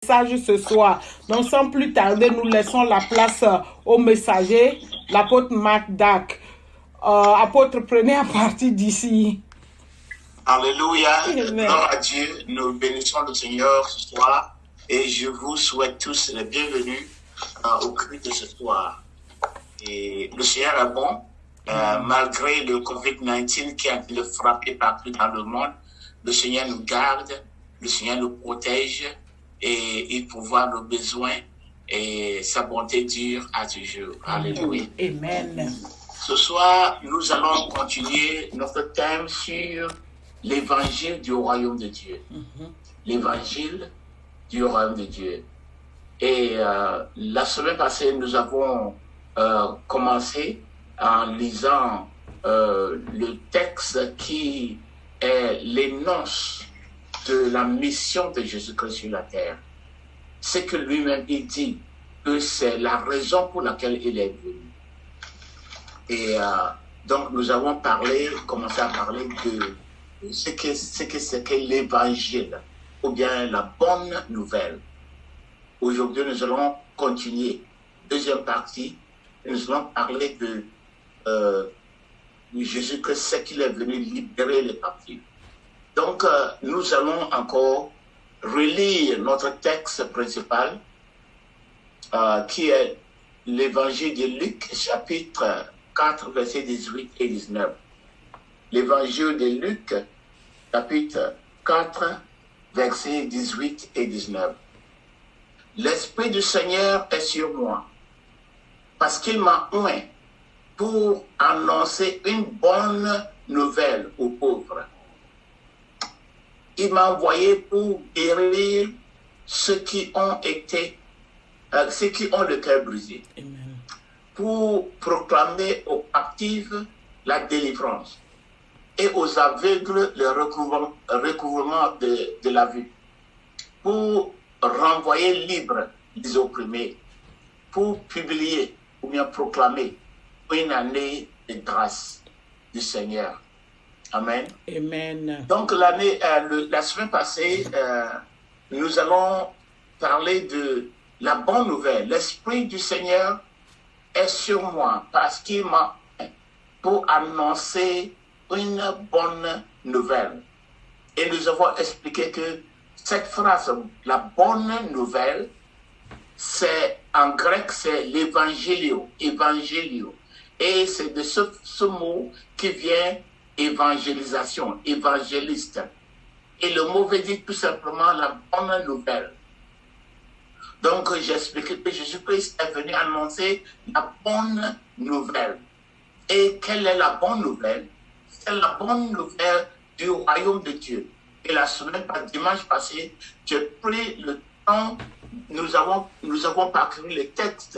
message ce soir. Donc, sans plus tarder, nous laissons la place au messager, l'apôtre Marc Dac. Apôtre, prenez à partir d'ici. Alléluia. Gloire à Dieu. Nous bénissons le Seigneur ce soir et je vous souhaite tous la bienvenue au culte de ce soir. Et le Seigneur est bon, malgré le COVID-19 qui a le frappé partout dans le monde. Le Seigneur nous garde, le Seigneur nous protège et il pourvoit nos besoins et sa bonté dure à toujours. Alléluia. Amen. Ce soir, nous allons continuer notre thème sur l'évangile du royaume de Dieu. L'évangile du royaume de Dieu. Et la semaine passée, nous avons commencé en lisant le texte qui est l'énonce de la mission de Jésus-Christ sur la terre. C'est que lui-même, il dit que c'est la raison pour laquelle il est venu. Et donc, nous avons commencé à parler de ce que l'évangile, ou bien la bonne nouvelle. Aujourd'hui, nous allons continuer. Deuxième partie, nous allons parler de Jésus-Christ, c'est qu'il est venu libérer les captifs. Donc, nous allons encore relire notre texte principal, qui est l'évangile de Luc, chapitre 4, versets 18 et 19. L'évangile de Luc, chapitre 4, versets 18 et 19. L'Esprit du Seigneur est sur moi, parce qu'il m'a oint pour annoncer une bonne nouvelle aux pauvres. Il m'a envoyé pour guérir ceux qui ont le cœur brisé. Amen. Pour proclamer aux captifs la délivrance et aux aveugles le recouvrement de la vue, pour renvoyer libres les opprimés, pour publier ou bien proclamer une année de grâce du Seigneur. Amen. Amen. Donc la semaine passée, nous allons parler de la bonne nouvelle. L'Esprit du Seigneur est sur moi parce qu'il m'a pour annoncer une bonne nouvelle. Et nous avons expliqué que cette phrase, la bonne nouvelle, c'est en grec, c'est l'évangélio, évangélio. Et c'est de ce mot qui vient évangélisation, évangéliste. Et le mot veut dire tout simplement la bonne nouvelle. Donc, j'ai expliqué que Jésus-Christ est venu annoncer la bonne nouvelle. Et quelle est la bonne nouvelle? C'est la bonne nouvelle du royaume de Dieu. Et dimanche passé, j'ai pris le temps, nous avons parcouru les textes,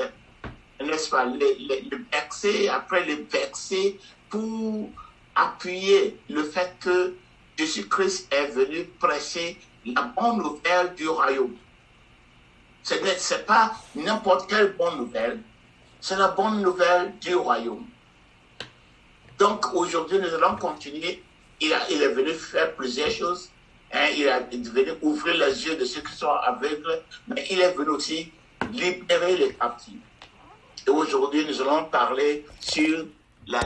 n'est-ce pas, les versets, après les versets, pour appuyer le fait que Jésus-Christ est venu prêcher la bonne nouvelle du royaume. Ce n'est pas n'importe quelle bonne nouvelle, c'est la bonne nouvelle du royaume. Donc aujourd'hui, nous allons continuer. Il est venu faire plusieurs choses. Il est venu ouvrir les yeux de ceux qui sont aveugles, mais il est venu aussi libérer les captifs. Et aujourd'hui, nous allons parler sur la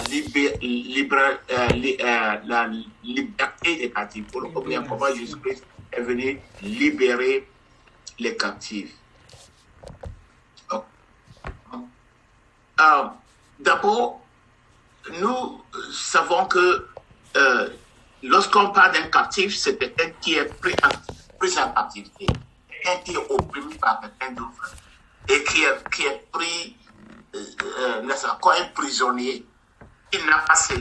liberté des captifs. Pour comment Jésus-Christ est venu libérer les captifs. D'abord, nous savons que lorsqu'on parle d'un captif, c'est quelqu'un qui est pris en captivité, quelqu'un qui est opprimé par quelqu'un d'autre et qui est pris comme un prisonnier, qui n'a pas sa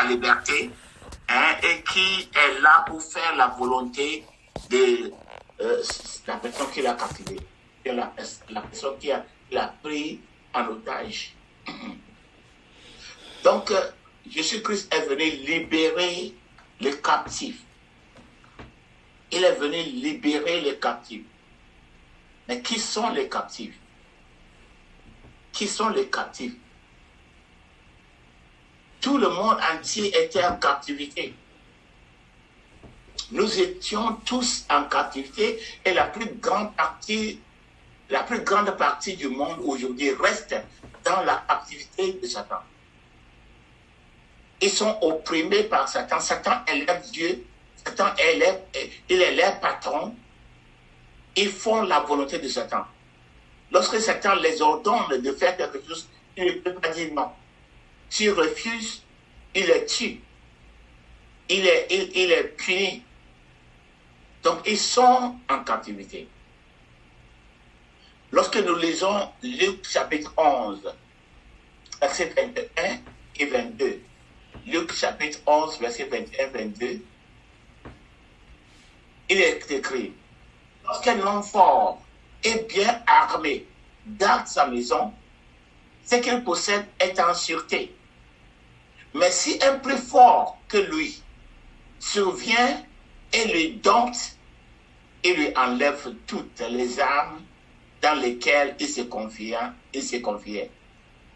liberté, et qui est là pour faire la volonté de la personne qui l'a captivé, la personne qui l'a pris en otage. Donc, Jésus-Christ est venu libérer les captifs. Il est venu libérer les captifs. Mais qui sont les captifs? Qui sont les captifs? Tout le monde entier était en captivité. nous étions tous en captivité et la plus grande partie du monde aujourd'hui reste dans la captivité de Satan. Ils sont opprimés par Satan. Satan est leur Dieu. Satan il est leur patron. Ils font la volonté de Satan. Lorsque Satan les ordonne de faire quelque chose, il ne peut pas dire non. S'ils refusent, il les tue. Il est puni. Donc, ils sont en captivité. Lorsque nous lisons Luc chapitre 11, versets 21 et 22, Luc chapitre 11, versets 21 et 22, il est écrit, lorsqu'un homme fort et bien armé garde sa maison, ce qu'il possède est en sûreté. Mais si un plus fort que lui survient et lui dompte, il lui enlève toutes les armes dans lesquelles il se confiait,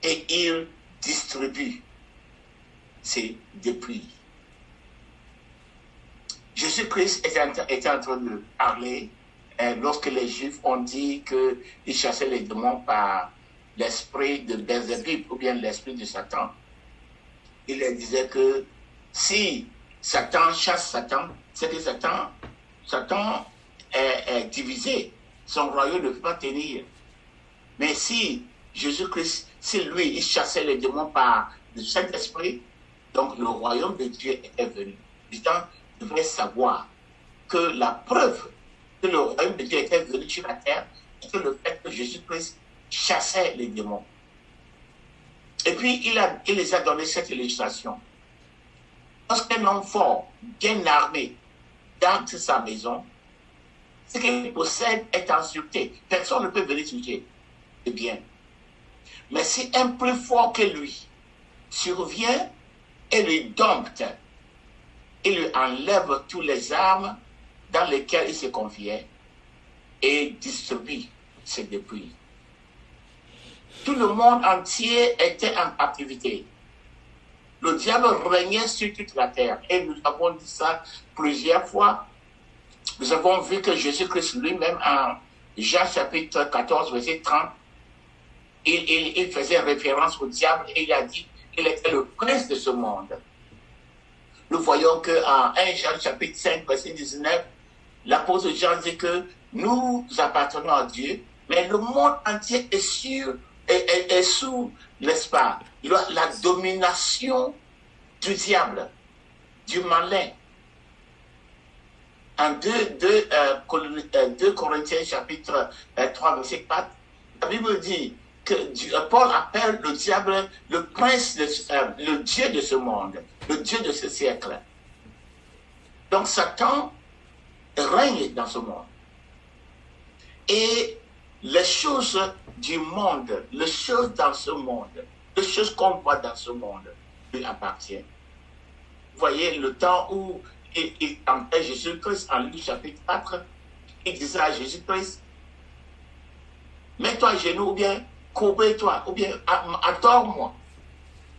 et il distribue ses dépouilles. Jésus-Christ était en train de parler lorsque les Juifs ont dit qu'ils chassaient les démons par l'esprit de Belzébub ou bien l'esprit de Satan. Il leur disait que si Satan chasse Satan, c'est que Satan est divisé. Son royaume ne peut pas tenir. Mais si Jésus-Christ, si lui, il chassait les démons par le Saint-Esprit, donc le royaume de Dieu était venu. Les gens devraient savoir que la preuve que le royaume de Dieu était venu sur la terre, c'était le fait que Jésus-Christ chassait les démons. Et puis, il les a donné cette illustration. Lorsqu'un homme fort, bien armé, garde sa maison, ce qu'il possède est en sûreté. Personne ne peut venir toucher. C'est bien. Mais si un plus fort que lui survient et lui dompte, il lui enlève toutes les armes dans lesquelles il se confiait et distribue ses dépouilles. Tout le monde entier était en captivité. Le diable régnait sur toute la terre. Et nous avons dit ça plusieurs fois. Nous avons vu que Jésus-Christ lui-même, en Jean chapitre 14, verset 30, il faisait référence au diable et il a dit qu'il était le prince de ce monde. Nous voyons qu'en 1 Jean chapitre 5, verset 19, l'apôtre Jean dit que nous appartenons à Dieu, mais le monde entier est sous, n'est-ce pas, la domination du diable, du malin. En 2 Corinthiens chapitre 3, verset 4, la Bible dit que Paul appelle le diable le prince, le Dieu de ce monde, le Dieu de ce siècle. Donc Satan règne dans ce monde. Et les choses du monde, les choses dans ce monde, les choses qu'on voit dans ce monde lui appartiennent. Vous voyez, le temps où il tentait Jésus-Christ en Luc chapitre 4, il disait à Jésus-Christ, mets-toi à genoux ou bien courbe-toi, ou bien adore-moi.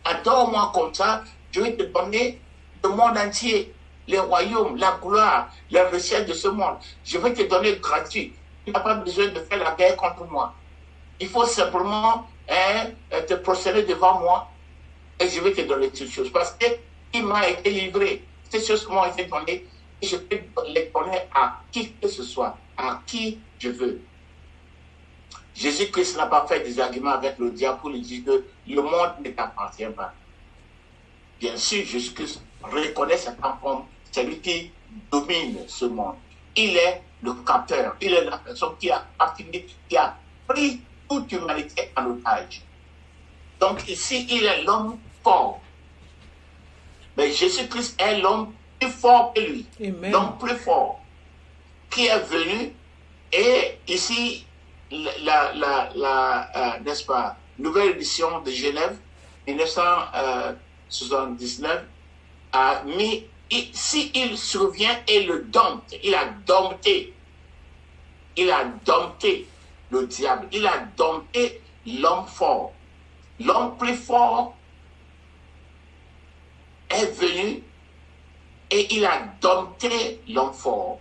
Adore-moi comme ça, je vais te donner le monde entier, les royaumes, la gloire, les richesses de ce monde. Je vais te donner gratuit. Tu n'as pas besoin de faire la guerre contre moi. Il faut simplement te prosterner devant moi et je vais te donner toutes choses. Parce qu'il m'a été livré. Ces choses m'ont été données et je peux les donner à qui que ce soit, à qui je veux. Jésus-Christ n'a pas fait des arguments avec le diable pour lui dire que le monde ne t'appartient pas. Bien sûr, Jésus-Christ reconnaît Satan comme celui qui domine ce monde. Il est le capteur, il est la personne qui a pris toute l'humanité en otage. Donc ici, il est l'homme fort. Mais Jésus-Christ est l'homme plus fort que lui. L'homme plus fort qui est venu. Et ici, n'est-ce pas, nouvelle édition de Genève, 1979, a mis, si il survient et le dompte, il a dompté le diable, il a dompté l'homme fort. L'homme plus fort est venu et il a dompté l'homme fort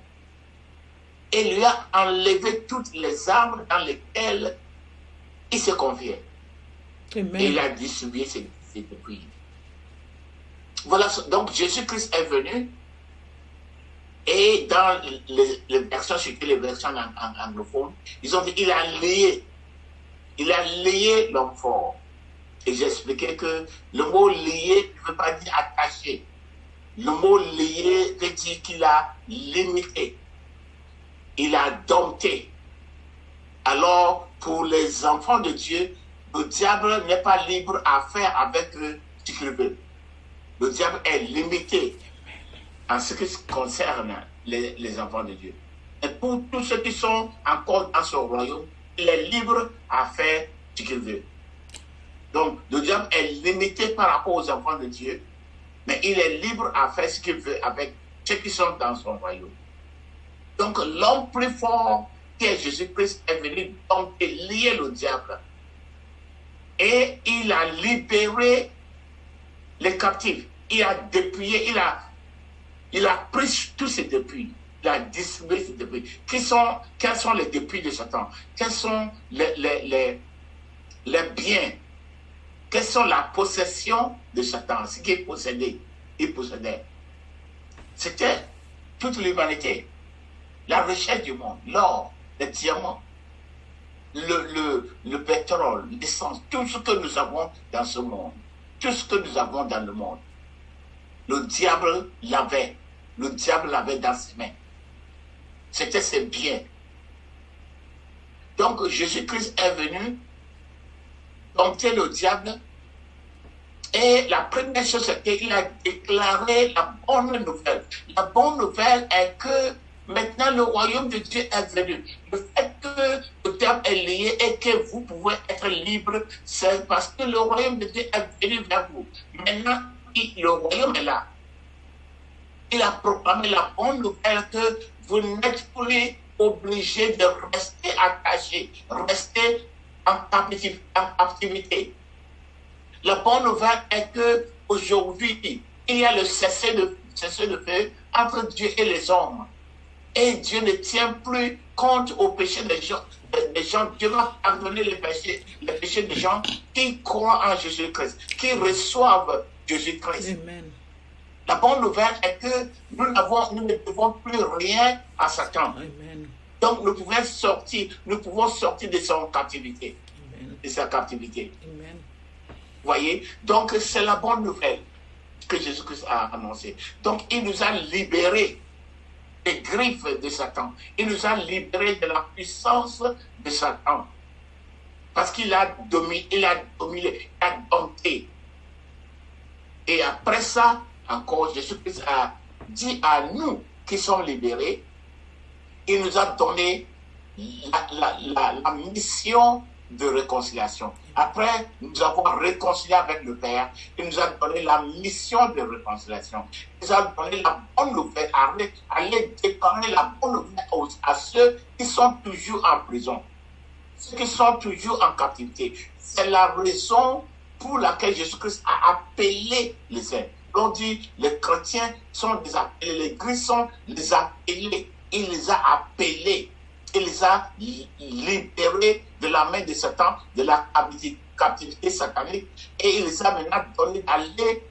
et lui a enlevé toutes les armes dans lesquelles il se confiait. Amen. Et il a distribué ses dépouilles. Voilà, donc Jésus-Christ est venu et dans les versions, surtout les versions anglophones, ils ont dit il a lié l'homme fort. Et j'ai expliqué que le mot lié ne veut pas dire attaché. Le mot lié veut dire qu'il a limité. Il a dompté. Alors, pour les enfants de Dieu, le diable n'est pas libre à faire avec eux ce qu'il veut. Le diable est limité en ce qui concerne les enfants de Dieu. Et pour tous ceux qui sont encore dans son royaume, il est libre à faire ce qu'il veut. Donc, le diable est limité par rapport aux enfants de Dieu, mais il est libre à faire ce qu'il veut avec ceux qui sont dans son royaume. Donc, l'homme plus fort, qui est Jésus-Christ, est venu dompter, lier le diable. Et il a libéré les captifs. Il a dépouillé, il a pris tous ces dépouilles. Il a distribué ces dépouilles. Quels sont les dépouilles de Satan? Quels sont les biens? Quelles sont la possession de Satan? Ce qu'il possédait, c'était toute l'humanité, la richesse du monde, l'or, les diamants, le pétrole, l'essence, tout ce que nous avons dans ce monde, tout ce que nous avons dans le monde. Le diable l'avait dans ses mains. C'était ses biens. Donc Jésus-Christ est venu dompter le diable. Et la première chose, c'est qu'il a déclaré la bonne nouvelle. La bonne nouvelle est que maintenant le royaume de Dieu est venu. Le fait que le diable est lié et que vous pouvez être libre, c'est parce que le royaume de Dieu est venu vers vous. Maintenant, le royaume est là. Il a proclamé la bonne nouvelle que vous n'êtes plus obligé de rester attaché, rester en captivité. La bonne nouvelle est que aujourd'hui, il y a le cessez-le-feu entre Dieu et les hommes. Et Dieu ne tient plus compte au péché des gens. Dieu va pardonner les péchés des gens qui croient en Jésus-Christ, qui reçoivent Jésus-Christ. Amen. La bonne nouvelle est que nous ne devons plus rien à Satan. Amen. Donc nous pouvons sortir de son captivité. Amen. De sa captivité. Amen. Voyez? Donc c'est la bonne nouvelle que Jésus-Christ a annoncée. Donc il nous a libérés des griffes de Satan. Il nous a libérés de la puissance de Satan. Parce qu'il a dominé, il a dompté. Et après ça, encore, Jésus-Christ a dit à nous qui sommes libérés, il nous a donné la mission de réconciliation. Après nous avons réconcilié avec le Père, il nous a donné la mission de réconciliation. Il nous a donné la bonne nouvelle, aller déclarer la bonne nouvelle à ceux qui sont toujours en prison, ceux qui sont toujours en captivité. C'est la raison pour laquelle Jésus-Christ a appelé les saints. On dit les chrétiens sont des appelés, les Grecs sont les appelés. Il les a appelés. Il les a libérés de la main de Satan, de la captivité satanique. Et il les a maintenant donné d'aller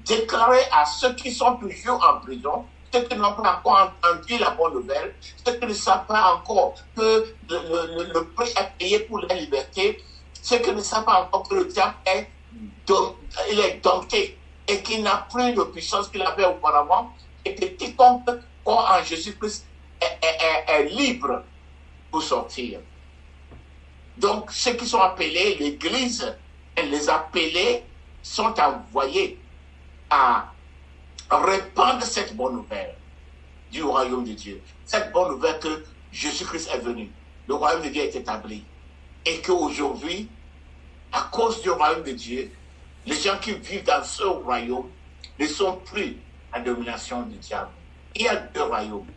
déclarer à ceux qui sont toujours en prison, ceux qui n'ont pas encore entendu la bonne nouvelle, ceux qui ne savent pas encore que le prix est payé pour la liberté, ceux qui ne savent pas encore que le diable est dompté et qu'il n'a plus de puissance qu'il avait auparavant, et que quiconque croit en Jésus-Christ est libre pour sortir. Donc, ceux qui sont appelés, l'Église, les appelés sont envoyés à répandre cette bonne nouvelle du royaume de Dieu. Cette bonne nouvelle que Jésus-Christ est venu. Le royaume de Dieu est établi. Et qu'aujourd'hui, à cause du royaume de Dieu, les gens qui vivent dans ce royaume ne sont plus en domination du diable. Il y a deux royaumes.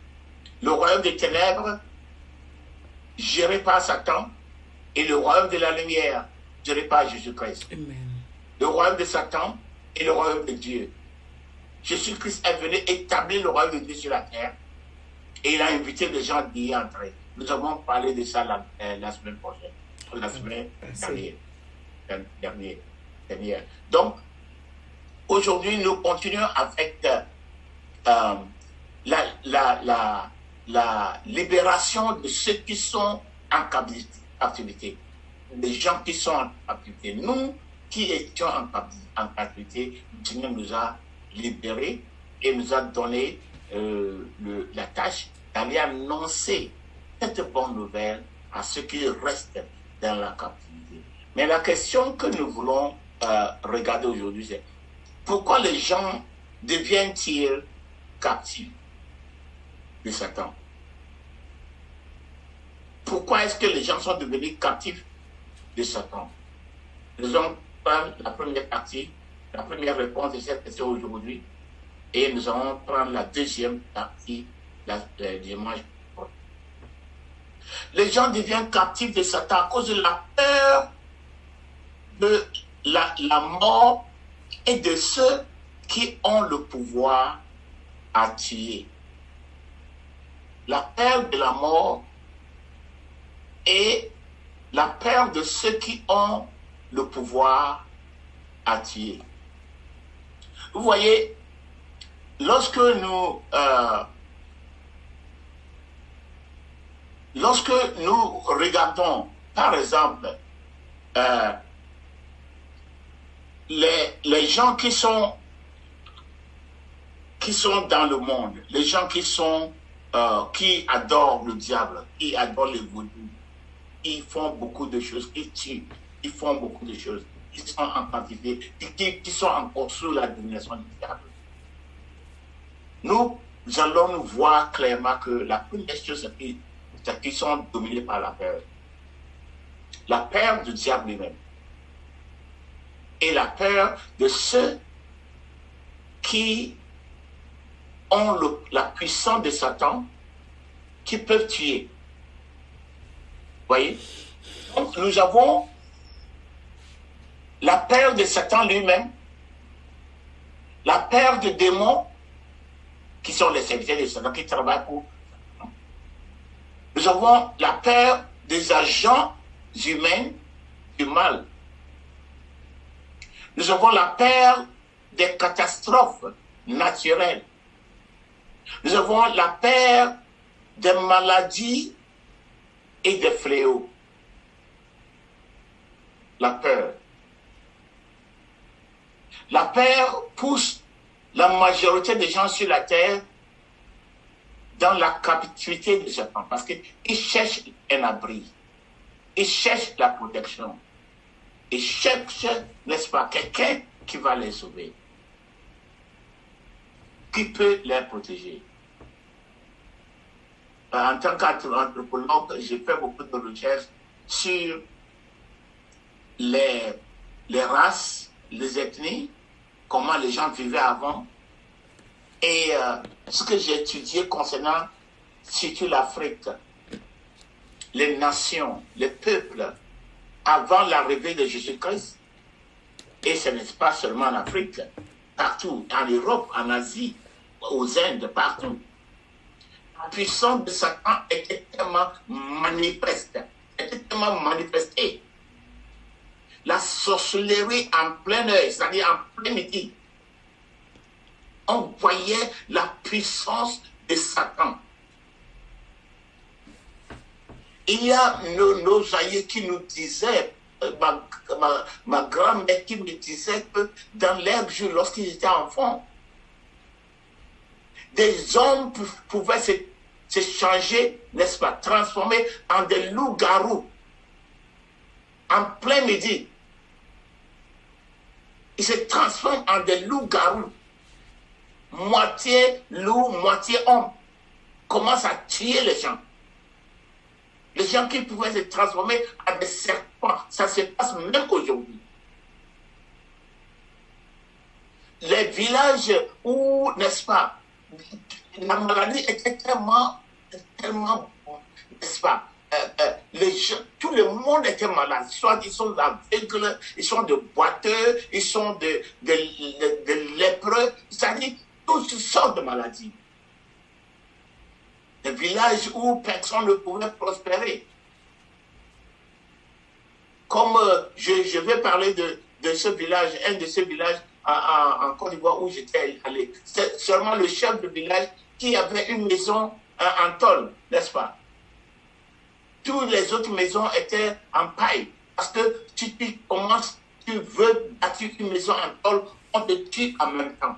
Le royaume des ténèbres, géré par Satan, et le royaume de la lumière, géré par Jésus-Christ. Amen. Le royaume de Satan et le royaume de Dieu, Jésus-Christ est venu établir le royaume de Dieu sur la terre et il a invité les gens d'y entrer. Nous avons parlé de ça la semaine prochaine, la semaine dernière. Donc, aujourd'hui, nous continuons avec la libération de ceux qui sont en captivité, des gens qui sont en captivité. Nous qui étions en captivité, le Seigneur nous a libérés et nous a donné la tâche d'aller annoncer cette bonne nouvelle à ceux qui restent dans la captivité. Mais la question que nous voulons regarder aujourd'hui, c'est pourquoi les gens deviennent-ils captifs de Satan? Pourquoi est-ce que les gens sont devenus captifs de Satan? Nous allons prendre la première partie, la première réponse de cette question aujourd'hui, et nous allons prendre la deuxième partie dimanche. Les gens deviennent captifs de Satan à cause de la peur de la mort et de ceux qui ont le pouvoir à tuer. La peur de la mort et la peur de ceux qui ont le pouvoir à tuer. Vous voyez, lorsque nous regardons, par exemple, les gens qui sont dans le monde, les gens qui adorent le diable, qui adorent les vaudous, ils font beaucoup de choses, ils tuent, ils font beaucoup de choses, ils sont en quantité, qui sont encore sous la domination du diable. Nous allons nous voir clairement que la première chose, c'est qu'ils sont dominés par la peur. La peur du diable lui-même. Et la peur de ceux qui ont la puissance de Satan, qui peuvent tuer. Vous voyez? Donc nous avons la peur de Satan lui-même, la peur des démons, qui sont les serviteurs de Satan, qui travaillent pour Satan. Nous avons la peur des agents humains du mal. Nous avons la peur des catastrophes naturelles. Nous avons la peur des maladies et des fléaux. La peur. La peur pousse la majorité des gens sur la terre dans la captivité de Satan parce qu'ils cherchent un abri. Ils cherchent la protection. Ils cherchent, n'est-ce pas, quelqu'un qui va les sauver, qui peut les protéger. En tant qu'anthropologue, j'ai fait beaucoup de recherches sur les races, les ethnies, comment les gens vivaient avant. Et ce que j'ai étudié concernant surtout l'Afrique, les nations, les peuples, avant l'arrivée de Jésus-Christ, et ce n'est pas seulement en Afrique, partout, en Europe, en Asie, aux Indes, partout. La puissance de Satan était tellement manifeste, manifestée. La sorcellerie en plein œil, c'est-à-dire en plein midi, on voyait la puissance de Satan. Il y a nos aïeux qui nous disaient, ma grand-mère qui me disait que dans l'ère jour, lorsqu'ils étaient enfants, des hommes pouvaient se changer, n'est-ce pas, transformer en des loups-garous en plein midi. Ils se transforment en des loups-garous, moitié loup, moitié homme, commencent à tuer les gens. Les gens qui pouvaient se transformer en des serpents, ça se passe même aujourd'hui. Les villages où, n'est-ce pas, la maladie était tellement, n'est-ce pas, les gens, tout le monde était malade. Soit ils sont aveugles, ils sont de boiteux, ils sont de lépreux. C'est-à-dire, toutes sortes de maladies. Des villages où personne ne pouvait prospérer. Comme je vais parler de ce village, un de ces villages en Côte d'Ivoire où j'étais allé. C'est seulement le chef de village qui avait une maison en tôle, n'est-ce pas? Toutes les autres maisons étaient en paille. Parce que tu commences, tu veux bâtir une maison en tôle, on te tue en même temps.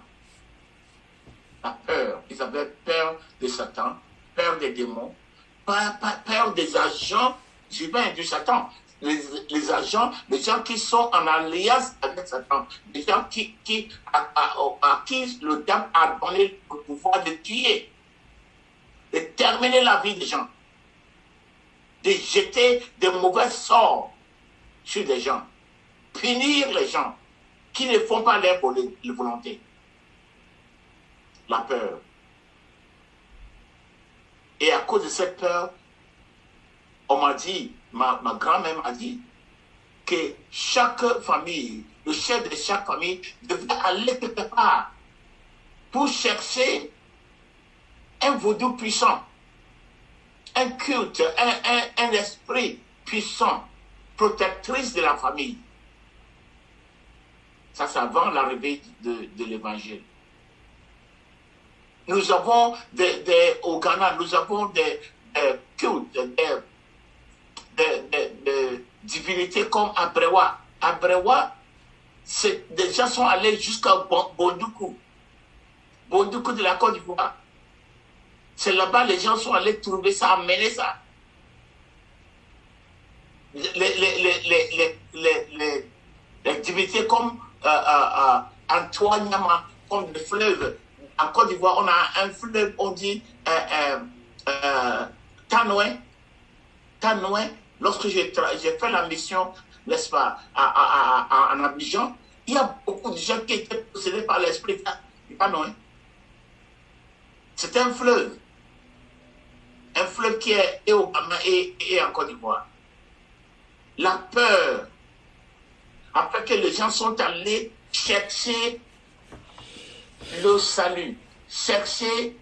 La peur. Ils avaient peur de Satan, peur des démons, peur des agents divins du Satan. Les agents, les gens qui sont en alliance avec Satan, les gens à qui le diable a donné le pouvoir de tuer, de terminer la vie des gens, de jeter de mauvais sorts sur les gens, punir les gens qui ne font pas leur volonté. La peur. Et à cause de cette peur, on m'a dit, ma grand-mère m'a dit que chaque famille, le chef de chaque famille devait aller quelque part pour chercher un vaudou puissant, un culte, un esprit puissant, protectrice de la famille. Ça, c'est avant l'arrivée de l'évangile. Nous avons au Ghana, nous avons des cultes, des divinités comme Abrewa. Abrewa, des gens sont allés jusqu'à Bondoukou. Bondoukou de la Côte d'Ivoire. C'est là-bas les gens sont allés trouver ça, amener ça. Les divinités comme Antoine Yama, comme des fleuves. En Côte d'Ivoire, on a un fleuve, on dit Tanoué. Tanoué. Lorsque j'ai fait la mission, n'est-ce pas, en Abidjan, il y a beaucoup de gens qui étaient possédés par l'esprit Tanoué. C'est un fleuve qui est au Ghana et en Côte d'Ivoire. La peur, après que les gens sont allés chercher le salut, chercher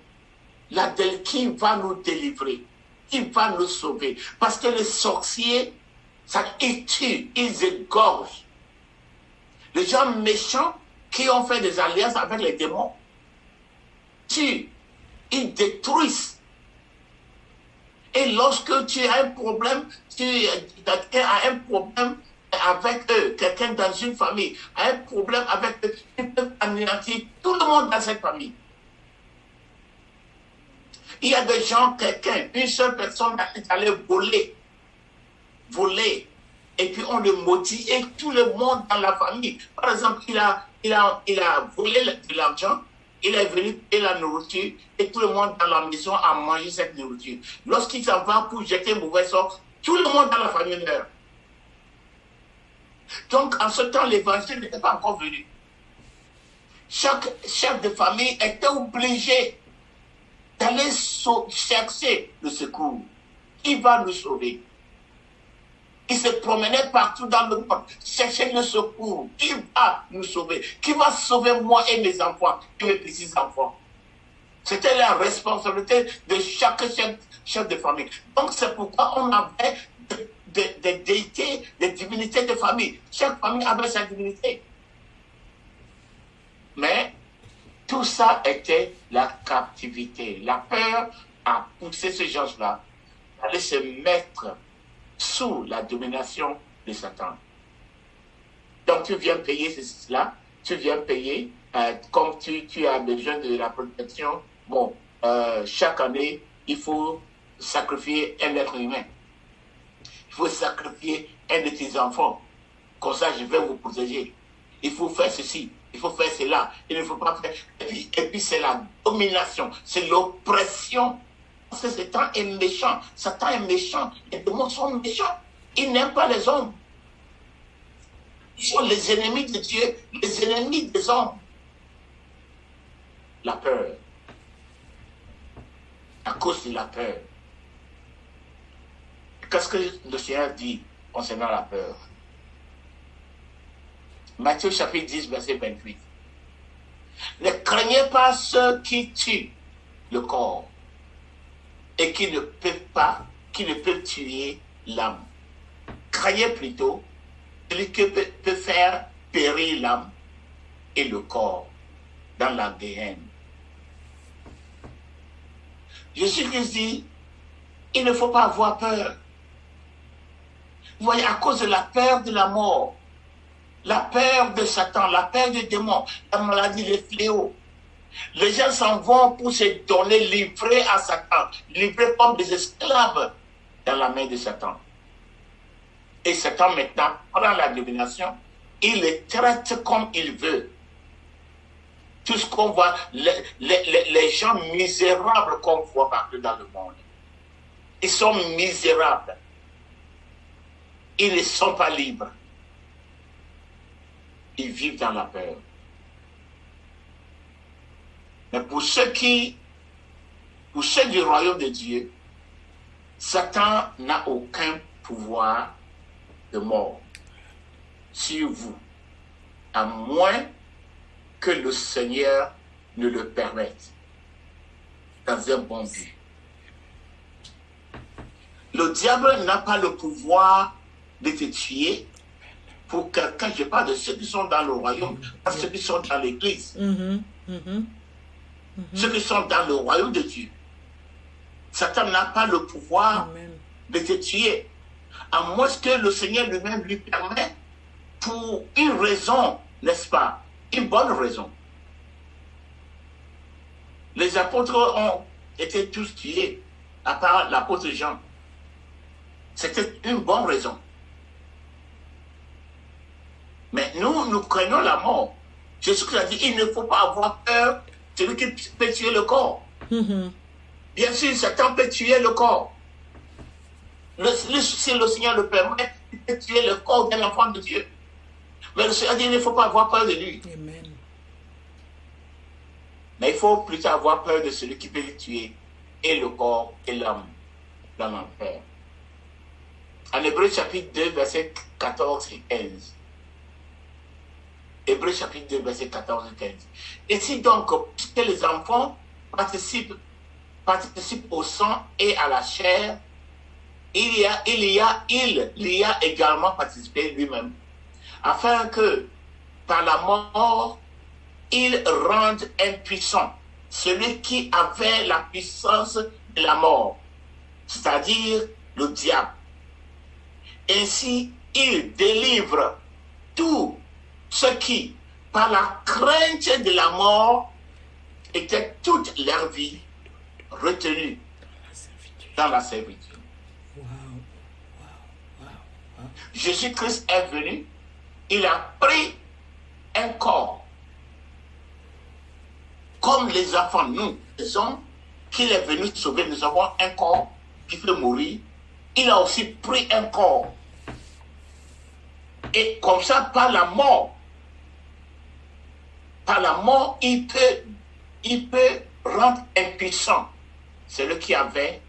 qui va nous délivrer, qui va nous sauver. Parce que les sorciers, ça, ils tuent, ils égorgent. Les gens méchants qui ont fait des alliances avec les démons, tuent, ils détruisent. Et lorsque tu as un problème, quelqu'un a un problème avec eux, quelqu'un dans une famille a un problème avec eux, ils peuvent anéantir tout le monde dans cette famille. Il y a des gens, une seule personne est allée voler, et puis on le maudit, et tout le monde dans la famille. Par exemple, il a volé de l'argent, il est venu payer la nourriture, et tout le monde dans la maison a mangé cette nourriture. Lorsqu'il s'en va pour jeter un mauvais sort, tout le monde dans la famille meurt. Donc, en ce temps, l'évangile n'était pas encore venu. Chaque chef de famille était obligé d'aller chercher le secours. Qui va nous sauver? Il se promenait partout dans le monde, chercher le secours. Qui va nous sauver? Qui va sauver moi et mes enfants, et mes petits-enfants? C'était la responsabilité de chaque chef de famille. Donc, c'est pourquoi on avait des déités, des divinités de famille. Chaque famille avait sa divinité. Mais tout ça était la captivité. La peur a poussé ces gens-là à aller se mettre sous la domination de Satan. Donc tu viens payer cela, tu viens payer, comme tu as besoin de la protection, bon, chaque année, il faut sacrifier un être humain. Il faut sacrifier un de tes enfants. Comme ça, je vais vous protéger. Il faut faire ceci, il faut faire cela. Il ne faut pas faire... Et puis c'est la domination, c'est l'oppression. Parce que Satan est méchant. Satan est méchant. Les démons sont méchants. Ils n'aiment pas les hommes. Ils sont les ennemis de Dieu, les ennemis des hommes. La peur. À cause de la peur. Qu'est-ce que le Seigneur dit concernant la peur? Matthieu chapitre 10, verset 28. Ne craignez pas ceux qui tuent le corps et qui ne peuvent tuer l'âme. Craignez plutôt celui qui peut faire périr l'âme et le corps dans la Géhenne. Jésus-Christ dit, il ne faut pas avoir peur. Vous voyez, à cause de la peur de la mort, la peur de Satan, la peur des démons, la maladie, les fléaux, les gens s'en vont pour se donner livrés à Satan, livrés comme des esclaves dans la main de Satan. Et Satan maintenant prend la domination, il les traite comme il veut. Tout ce qu'on voit, les gens misérables qu'on voit partout dans le monde, ils sont misérables. Ils ne sont pas libres. Ils vivent dans la peur. Mais pour ceux du royaume de Dieu, Satan n'a aucun pouvoir de mort sur vous, à moins que le Seigneur ne le permette, dans un bon but. Le diable n'a pas le pouvoir de te tuer. Pour quelqu'un, je parle de ceux qui sont dans le royaume, pas ceux qui sont dans l'église. Ceux qui sont dans le royaume de Dieu. Satan n'a pas le pouvoir de te tuer, à moins que le Seigneur lui-même lui permette, pour une raison, n'est-ce pas? Une bonne raison. Les apôtres ont été tous tués, à part l'apôtre Jean. C'était une bonne raison. Mais nous craignons la mort. Jésus-Christ a dit, il ne faut pas avoir peur de celui qui peut tuer le corps. Bien sûr, Satan peut tuer le corps. Si le Seigneur le permet, il peut tuer le corps d'un enfant de Dieu. Mais le Seigneur a dit, il ne faut pas avoir peur de lui. Amen. Mais il faut plutôt avoir peur de celui qui peut le tuer, et le corps et l'âme dans l'enfer. En Hébreux chapitre 2, versets 14 et 15. Hébreux chapitre 2, versets 14 et 15. Et si donc, que les enfants participent au sang et à la chair, il y a également participé lui-même, afin que, par la mort, il rende impuissant celui qui avait la puissance de la mort, c'est-à-dire le diable. Ainsi, il délivre tous ceux qui, par la crainte de la mort, étaient toute leur vie retenus dans la servitude. Jésus-Christ est venu, il a pris un corps, comme les enfants, nous, les hommes, qu'il est venu sauver. Nous avons un corps qui peut mourir. Il a aussi pris un corps. Et comme ça, par la mort, il peut rendre impuissant celui qui avait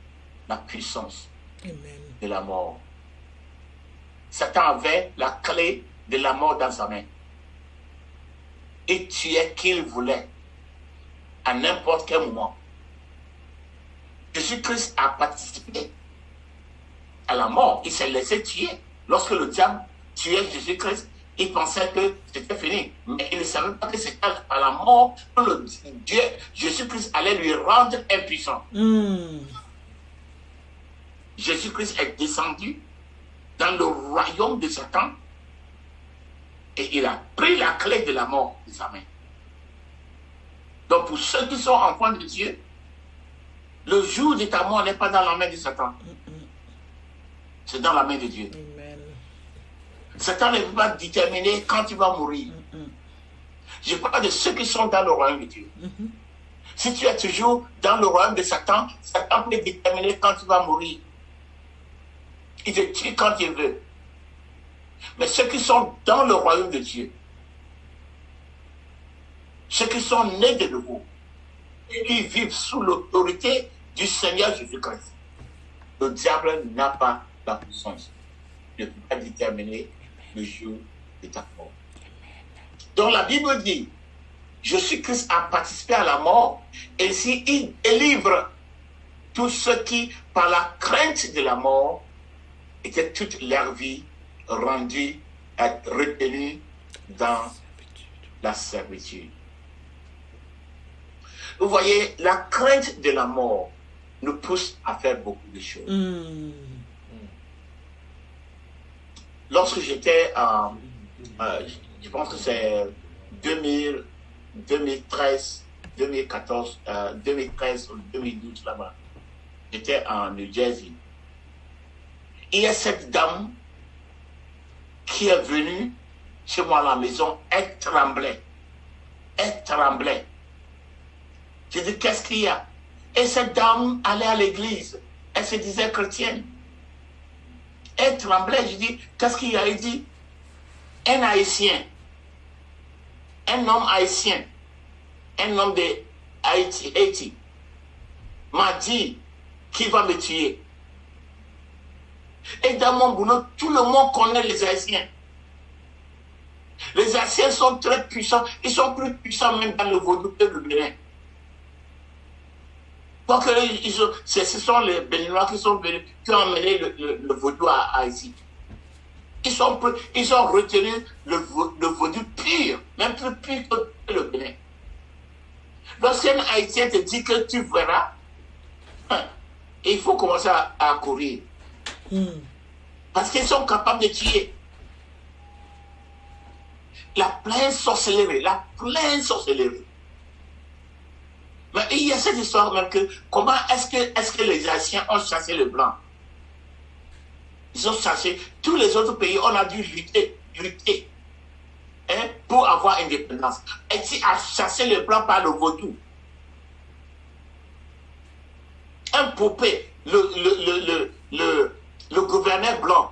la puissance de la mort. Satan avait la clé de la mort dans sa main. Il tuait qui il voulait, à n'importe quel moment. Jésus-Christ a participé à la mort. Il s'est laissé tuer. Lorsque le diable tuait Jésus-Christ, il pensait que c'était fini. Mais il ne savait pas que c'était à la mort que le Dieu, Jésus-Christ, allait lui rendre impuissant. Jésus-Christ est descendu dans le royaume de Satan et il a pris la clé de la mort de sa main. Donc pour ceux qui sont enfants de Dieu, le jour de ta mort n'est pas dans la main de Satan. C'est dans la main de Dieu. Amen. Satan ne peut pas déterminer quand tu vas mourir. Je parle de ceux qui sont dans le royaume de Dieu. Si tu es toujours dans le royaume de Satan, Satan peut déterminer quand tu vas mourir. Il te tue quand il veut. Mais ceux qui sont dans le royaume de Dieu, ceux qui sont nés de nouveau, ils vivent sous l'autorité du Seigneur Jésus-Christ. Le diable n'a pas la puissance. Il ne peut pas déterminer le jour de ta mort. Donc la Bible dit, Jésus-Christ a participé à la mort, et ainsi il délivre tous ceux qui, par la crainte de la mort, étaient toute leur vie rendus, retenus dans la servitude. Vous voyez, la crainte de la mort nous pousse à faire beaucoup de choses. Lorsque j'étais en, je pense que c'est 2000, 2013, 2014, 2013 ou 2012 là-bas, j'étais en New Jersey. Il y a cette dame qui est venue chez moi à la maison, elle tremblait. Elle tremblait. J'ai dit, qu'est-ce qu'il y a? Et cette dame allait à l'église. Elle se disait chrétienne. Elle tremblait. Je dis, qu'est-ce qu'il y a? Il dit, un Haïtien, un homme haïtien, un homme de Haïti, m'a dit qu'il va me tuer. Et dans mon boulot, tout le monde connaît les Haïtiens. Les Haïtiens sont très puissants. Ils sont plus puissants même dans le vaudou que le Bénin. Donc, ce sont les Béninois qui sont venus, qui ont amené le vaudou à Haïti. Ils ont retenu le vaudou pur, même plus pur que le Bénin. Lorsqu'un Haïtien te dit que tu verras, il faut commencer à courir. Parce qu'ils sont capables de tuer. La pleine sorcellerie, Mais il y a cette histoire même que, comment est-ce que les Haïtiens ont chassé le blanc? Ils ont chassé. Tous les autres pays, on a dû lutter pour avoir indépendance. Haïti a chassé le blanc par le vaudou. Un poupée, le gouverneur blanc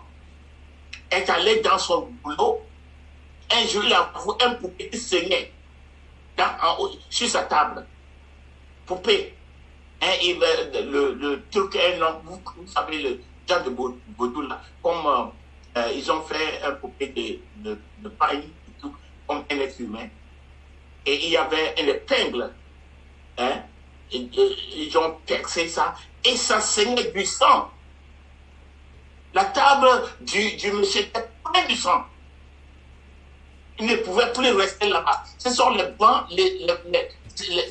est allé dans son boulot. Un jour, il a vu un poupée qui saignait sur sa table. Poupée. Le truc, vous savez, le genre de vaudou là, comme ils ont fait un poupée de paille, comme un être humain. Et il y avait une épingle. Ils ont percé ça. Et ça saignait du sang. La table du monsieur était pleine de sang. Il ne pouvait plus rester là-bas. Ce sont les Blancs,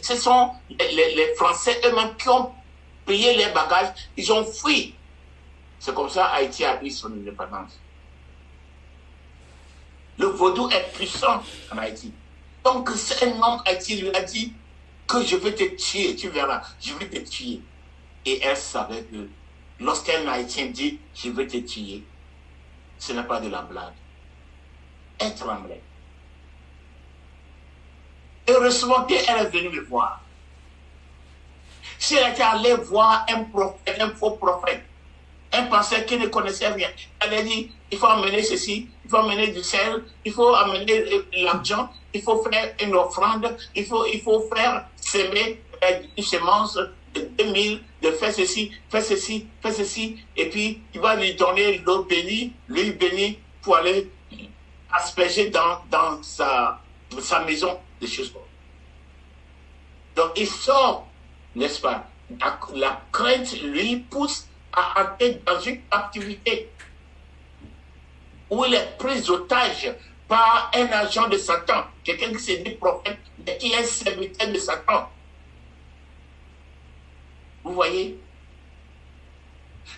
ce sont les Français eux-mêmes qui ont payé les bagages. Ils ont fui. C'est comme ça Haïti a eu son indépendance. Le vaudou est puissant en Haïti. Donc, c'est un homme Haïti lui a dit que je vais te tuer. Tu verras, je vais te tuer. Et elle savait que lorsqu'un Haïtien dit je vais te tuer, ce n'est pas de la blague. Elle tremblait. Heureusement qu'elle est venue me voir. Si elle était allée voir un prophète, un faux prophète, un pasteur qui ne connaissait rien, elle a dit, il faut amener ceci, il faut amener du sel, il faut amener l'argent, il faut faire une offrande, il faut faire semer une semence de 2000, de faire ceci, et puis il va lui donner l'eau bénie, l'huile bénie pour aller asperger dans sa maison des choses. Donc il sort, n'est-ce pas? La crainte lui pousse à entrer dans une activité où il est pris otage par un agent de Satan, quelqu'un qui s'est dit prophète, mais qui est un serviteur de Satan. Vous voyez?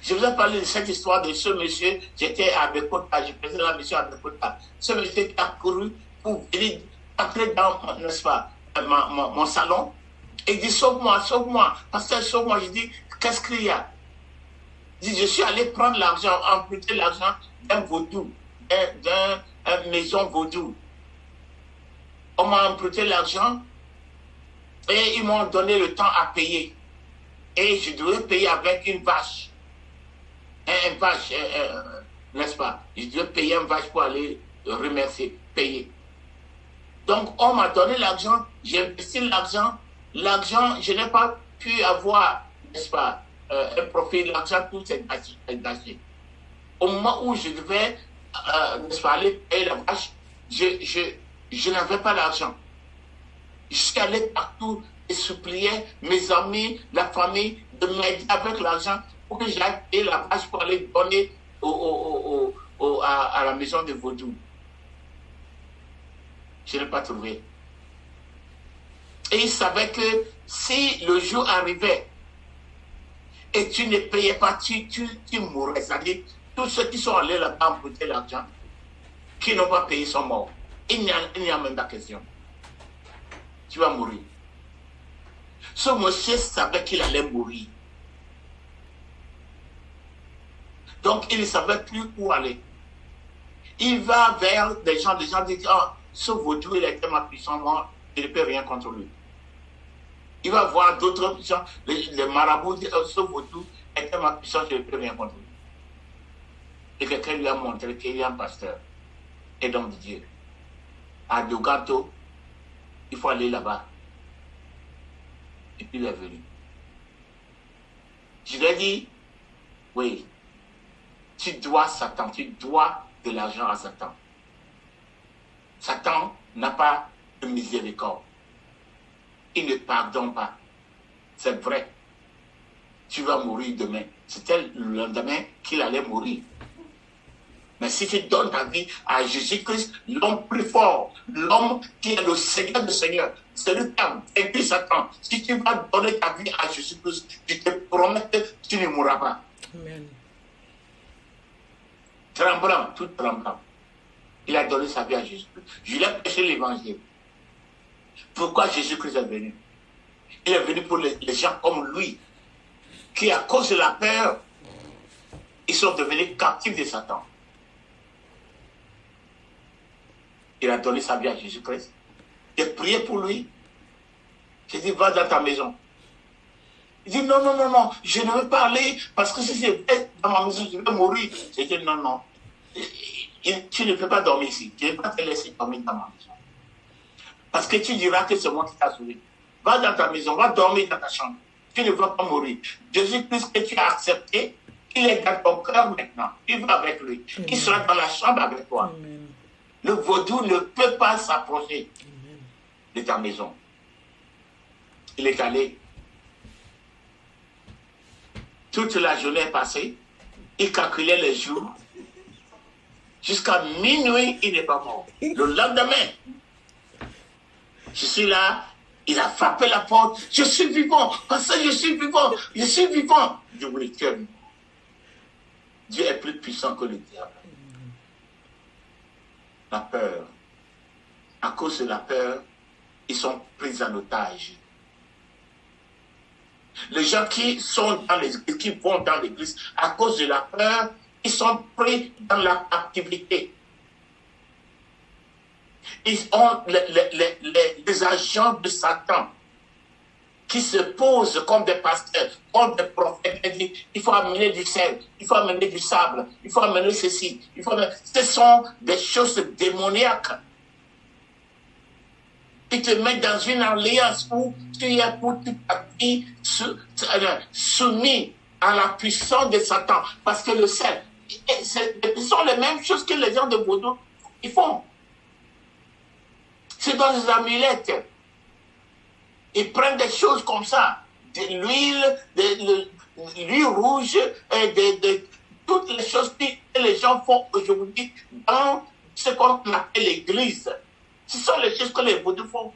Je vous ai parlé de cette histoire de ce monsieur, j'étais à Bekota, je faisais la mission à Bekota. Ce monsieur qui a couru pour venir entrer dans, n'est-ce pas, mon salon, et il dit, sauve-moi, pasteur, sauve-moi. Je dis, qu'est-ce qu'il y a? Il dit, je suis allé prendre l'argent, emprunter l'argent d'un vaudou, d'une maison vaudou. On m'a emprunté l'argent et ils m'ont donné le temps à payer. Et je devais payer avec une vache. Une vache, n'est-ce pas? Je devais payer une vache pour aller remercier, payer. Donc, on m'a donné l'argent, j'ai investi l'argent. L'argent, je n'ai pas pu avoir, n'est-ce pas, un profit. L'argent, tout s'est gâché. Au moment où je devais, n'est-ce pas, aller payer la vache, je n'avais pas l'argent. Je suis allé partout et suppliais mes amis, la famille, de m'aider avec l'argent pour que j'aille payer la vache pour aller donner à la maison de vaudou. Je n'ai pas trouvé. Et il savait que si le jour arrivait et tu ne payais pas, tu mourrais. C'est-à-dire, tous ceux qui sont allés là-bas emprunter l'argent, qui n'ont pas payé sont morts. Il n'y a même pas question. Tu vas mourir. Ce monsieur savait qu'il allait mourir. Donc, il ne savait plus où aller. Il va vers des gens disent, ce vaudou, il est tellement puissant, moi, je ne peux rien contre lui. Il va voir d'autres gens, les marabouts disent, ce vaudou est tellement puissant, je ne peux rien contre lui. Et quelqu'un lui a montré qu'il y a un pasteur, et donc de Dieu. À Dogato, il faut aller là-bas. Et puis il est venu. Je lui ai dit, oui, tu dois Satan, tu dois de l'argent à Satan. Satan n'a pas de miséricorde. Il ne pardonne pas. C'est vrai. Tu vas mourir demain. C'était le lendemain qu'il allait mourir. Mais si tu donnes ta vie à Jésus-Christ, l'homme plus fort, l'homme qui est le Seigneur des Seigneurs, celui qui a vaincu Satan, si tu vas donner ta vie à Jésus-Christ, je te promets que tu ne mourras pas. Amen. Tremblant, tout tremblant. Il a donné sa vie à Jésus-Christ. Je lui ai prêché l'évangile. Pourquoi Jésus-Christ est venu? Il est venu pour les gens comme lui, qui à cause de la peur, ils sont devenus captifs de Satan. Il a donné sa vie à Jésus-Christ. J'ai prié pour lui. J'ai dit, va dans ta maison. Il dit, non, non, non, non, je ne veux pas aller parce que si je vais dans ma maison, je vais mourir. J'ai dit, non, non. Tu ne peux pas dormir ici. Je ne vais pas te laisser dormir dans ma maison. Parce que tu diras que c'est moi qui t'ai sauvé. Va dans ta maison, va dormir dans ta chambre. Tu ne vas pas mourir. Jésus-Christ que tu as accepté, il est dans ton cœur maintenant. Tu vas avec lui. Amen. Il sera dans la chambre avec toi. Amen. Le vaudou ne peut pas s'approcher de ta maison. Il est allé. Toute la journée est passée. Il calculait les jours. Jusqu'à minuit, il n'est pas mort. Le lendemain, je suis là. Il a frappé la porte. Je suis vivant. Parce que je suis vivant. Je suis vivant. Je voulais que Dieu est plus puissant que le diable. La peur. À cause de la peur, ils sont pris en otage. Les gens qui sont dans l'église, qui vont dans l'église, à cause de la peur, ils sont pris dans la captivité. Ils ont les agents de Satan qui se posent comme des pasteurs, comme des prophètes, et disent, il faut amener du sel, il faut amener du sable, il faut amener ceci. Ce sont des choses démoniaques. Ils te mettent dans une alliance où tu es pour toute ta vie soumis à la puissance de Satan. Parce que le sel, ce sont les mêmes choses que les gens de Vaudou ils font. C'est dans les amulettes. Ils prennent des choses comme ça, de l'huile, de l'huile rouge, toutes les choses que les gens font aujourd'hui dans ce qu'on appelle l'église. Ce sont les choses que les vaudous font.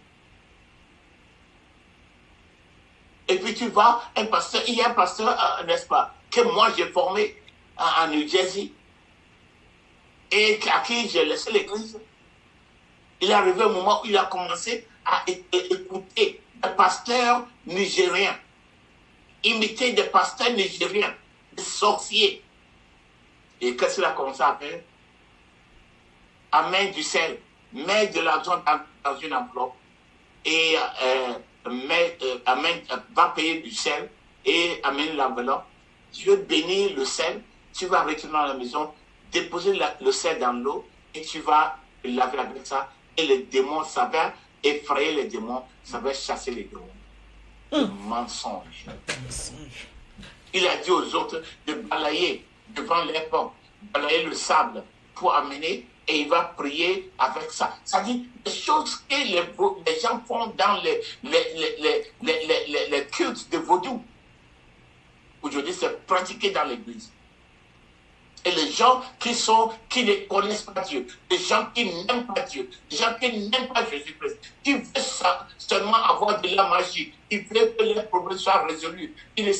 Et puis tu vas, un pasteur, il y a un pasteur, n'est-ce pas, que moi j'ai formé à New Jersey et à qui j'ai laissé l'église. Il est arrivé au moment où il a commencé à écouter des pasteurs nigériens, imiter des pasteurs nigériens, des sorciers. Et qu'est-ce qu'il a commencé à faire? Amène du sel, mets de l'argent dans une enveloppe et va payer du sel et amène l'enveloppe. Tu veux bénir le sel, tu vas retourner à la maison, déposer le sel dans l'eau et tu vas laver avec ça. Et les démons, ça va effrayer les démons, ça va chasser les démons. Mensonge. Il a dit aux autres de balayer devant les portes, balayer le sable pour amener et il va prier avec ça. Ça dit, les choses que les gens font dans les cultes de vaudou, aujourd'hui, c'est pratiqué dans l'église. Et les gens qui ne connaissent pas Dieu, les gens qui n'aiment pas Dieu, les gens qui n'aiment pas Jésus-Christ, qui veulent seulement avoir de la magie, qui veulent que leurs problèmes soient résolus, ils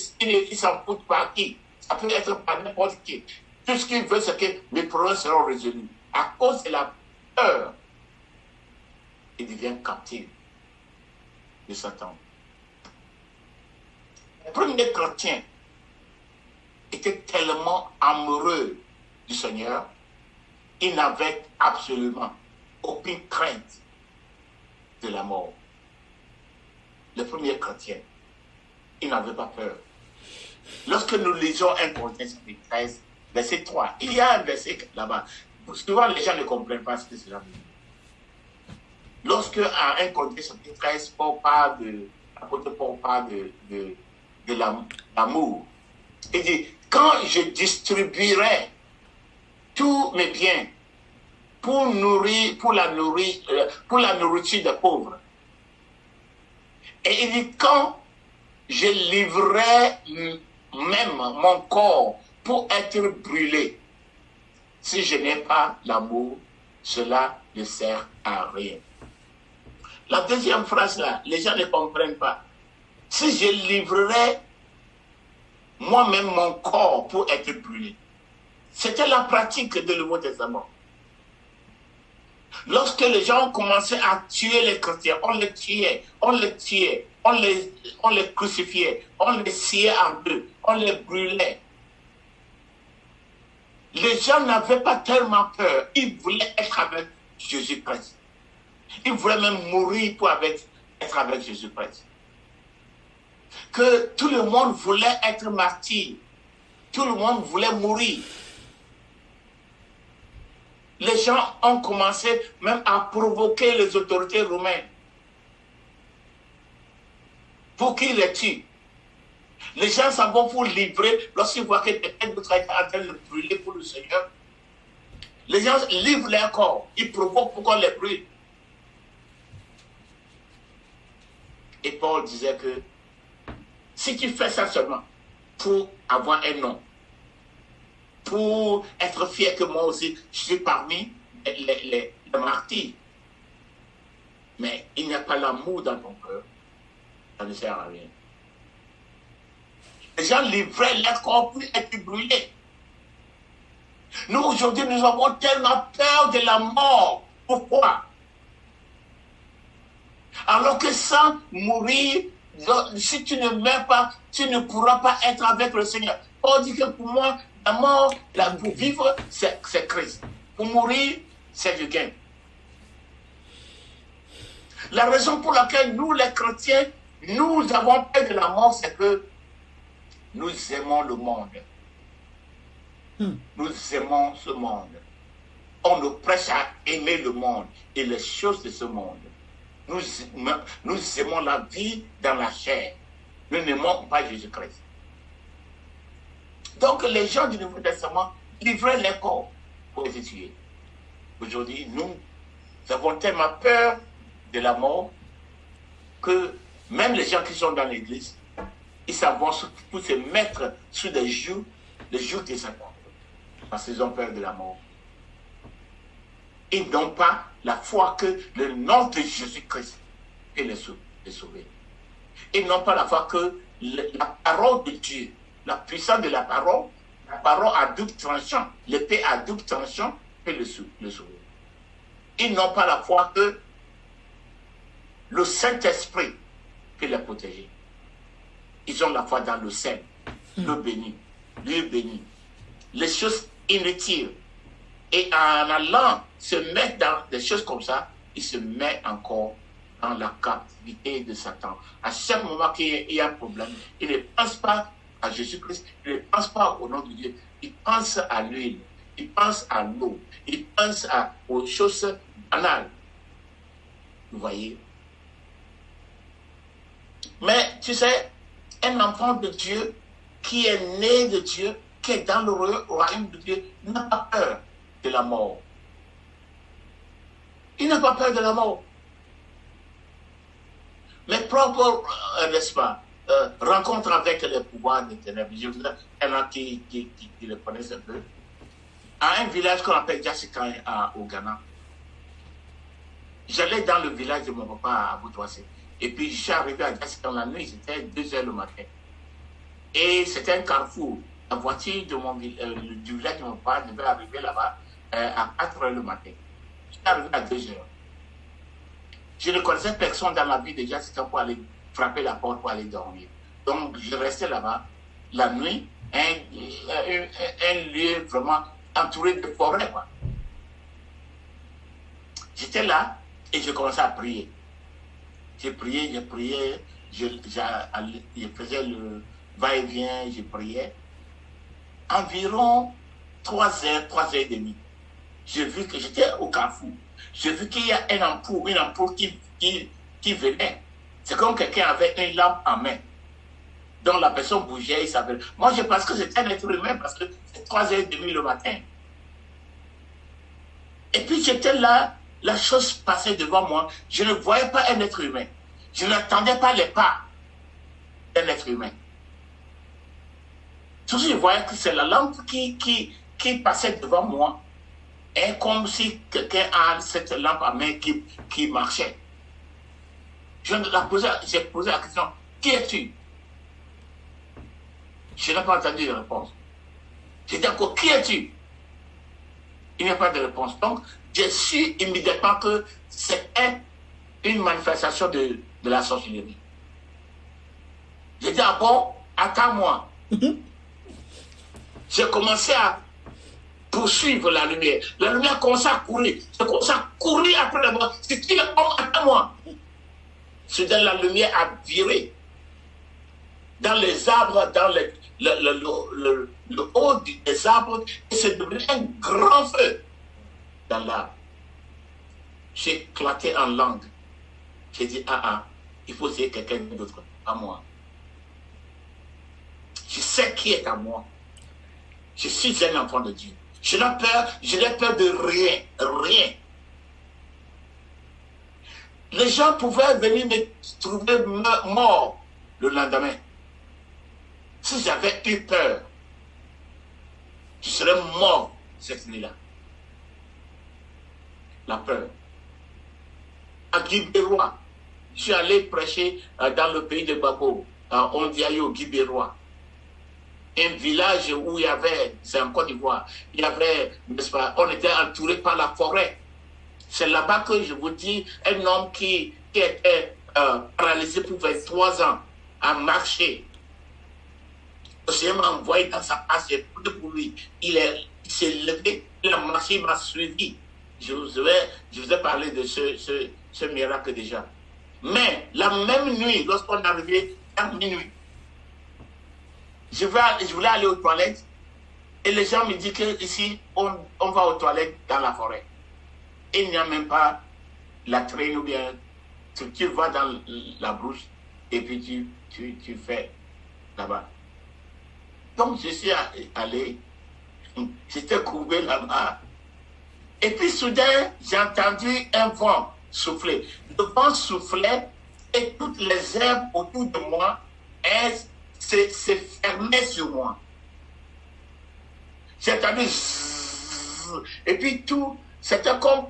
s'en foutent par qui. Ça peut être par n'importe qui. Tout ce qu'ils veulent, c'est que mes problèmes seront résolus. À cause de la peur, ils deviennent captifs de Satan. Le premier chrétien était tellement amoureux du Seigneur, il n'avait absolument aucune crainte de la mort. Le premier chrétien, il n'avait pas peur. Lorsque nous lisons 1 Corinthiens 13, verset 3, il y a un verset là-bas. Souvent, les gens ne comprennent pas ce que cela veut dire. Lorsque à 1 Corinthiens 13, l'apôtre Paul parle de l'amour, il dit, quand je distribuerai tous mes biens pour la nourriture des pauvres, et il dit, quand je livrerai même mon corps pour être brûlé, si je n'ai pas l'amour, cela ne sert à rien. La deuxième phrase là, les gens ne comprennent pas. Si je livrerai moi-même mon corps pour être brûlé. C'était la pratique de Nouveau Testament. Lorsque les gens commençaient à tuer les chrétiens, on les tuait, on les crucifiait, on les sciait en deux, on les brûlait. Les gens n'avaient pas tellement peur, ils voulaient être avec Jésus-Christ. Ils voulaient même mourir pour être avec Jésus-Christ. Que tout le monde voulait être martyr. Tout le monde voulait mourir. Les gens ont commencé même à provoquer les autorités romaines pour qu'ils les tuent. Les gens s'en vont pour livrer lorsqu'ils voient que quelqu'un d'autre est en train de brûler pour le Seigneur. Les gens livrent leur corps. Ils provoquent pour qu'on les brûle. Et Paul disait que si tu fais ça seulement pour avoir un nom, pour être fier que moi aussi, je suis parmi les martyrs, mais il n'y a pas l'amour dans ton cœur, ça ne sert à rien. Les gens livraient leur corps pour être brûlés. Nous, aujourd'hui, nous avons tellement peur de la mort. Pourquoi? Alors que sans mourir, si tu ne meurs pas, tu ne pourras pas être avec le Seigneur. On dit que pour moi, la mort, pour vivre, c'est Christ. Pour mourir, c'est du gain. La raison pour laquelle nous, les chrétiens, nous avons peur de la mort, c'est que nous aimons le monde. Nous aimons ce monde. On nous prêche à aimer le monde et les choses de ce monde. Nous aimons la vie dans la chair. Nous n'aimons pas Jésus-Christ. Donc les gens du Nouveau Testament livraient les corps pour les tuer. Aujourd'hui, nous avons tellement peur de la mort que même les gens qui sont dans l'église, ils s'en vont pour se mettre sur les joues de Satan. Parce qu'ils ont peur de la mort. Ils n'ont pas la foi que le nom de Jésus-Christ peut les sauver. Ils n'ont pas la foi que la parole de Dieu, la puissance de la parole à double tranchant, l'épée à double tranchant peut le sauver. Ils n'ont pas la foi que le Saint-Esprit peut les protéger. Ils ont la foi dans le Saint, le béni, Dieu béni. Les choses inutiles. Et en allant se mettre dans des choses comme ça, il se met encore dans la captivité de Satan. À chaque moment qu'il y a un problème, il ne pense pas à Jésus-Christ, il ne pense pas au nom de Dieu, il pense à l'huile, il pense à l'eau, il pense aux choses banales. Vous voyez? Mais tu sais, un enfant de Dieu qui est né de Dieu, qui est dans le royaume de Dieu, n'a pas peur de la mort. n'a pas peur de la mort. Mes propres, n'est-ce pas, rencontres avec les pouvoirs des ténèbres. Je voudrais, il y en a qui le connaissent un peu. À un village qu'on appelle Jassikan au Ghana. J'allais dans le village de mon papa à Boutouassé. Et puis, je suis arrivé à Jassikan la nuit, c'était 2h le matin. Et c'était un carrefour. La voiture de du village de mon papa devait arriver là-bas à 4h le matin. Je suis arrivé à 2h. Je ne connaissais personne dans la ville de Jassikan pour aller frapper la porte pour aller dormir. Donc, je restais là-bas la nuit, un lieu vraiment entouré de forêts. J'étais là et je commençais à prier. Je priais, je faisais le va-et-vient, je priais. Environ 3h, 3h30. J'ai vu que j'étais au carrefour. J'ai vu qu'il y a une ampoule qui venait. C'est comme quelqu'un avait une lampe en main. Donc la personne bougeait, il savait. Moi, je pense que c'était un être humain parce que c'est 3h30 le matin. Et puis j'étais là, la chose passait devant moi. Je ne voyais pas un être humain. Je n'attendais pas les pas d'un être humain. Tout ce que je voyais que c'est la lampe qui passait devant moi. Et comme si quelqu'un a cette lampe à main qui marchait. J'ai posé la question, qui es-tu? Je n'ai pas entendu de réponse. J'ai dit encore, qui es-tu? Il n'y a pas de réponse. Donc, j'ai su immédiatement que c'était une manifestation de la sorcellerie. J'ai dit, ah bon, attends-moi. J'ai commencé à poursuivre la lumière. La lumière commençait à courir. J'ai commencé à courir après moi. C'est qui l'homme? Attends-moi. Soudain, la lumière a viré dans les arbres, dans le haut des arbres, et c'est devenu un grand feu dans l'arbre. J'ai éclaté en langue. J'ai dit, il faut essayer quelqu'un d'autre, à moi. Je sais qui est à moi. Je suis un enfant de Dieu. Je n'ai peur de rien. Les gens pouvaient venir me trouver mort le lendemain. Si j'avais eu peur, je serais mort cette nuit-là. La peur. À Guibérois, je suis allé prêcher dans le pays de Babo, à Ondiayo, Guibérois. Un village où il y avait, c'est en Côte d'Ivoire, il y avait, n'est-ce pas, on était entouré par la forêt. C'est là-bas que je vous dis, un homme qui était paralysé pour 23 ans a marché. Le Seigneur m'a envoyé dans sa place, j'ai prié pour lui. Il s'est levé, il a marché, il m'a suivi. Je vous ai parlé de ce miracle déjà. Mais la même nuit, lorsqu'on est arrivé à minuit, je voulais aller aux toilettes et les gens me disent qu'ici, on va aux toilettes dans la forêt. Et il n'y a même pas la traîne ou bien tu vas dans la brousse et puis tu fais là-bas. Donc je suis allé, j'étais courbé là-bas. Et puis soudain, j'ai entendu un vent souffler. Le vent soufflait et toutes les herbes autour de moi se fermaient sur moi. J'ai entendu et puis tout, c'était pas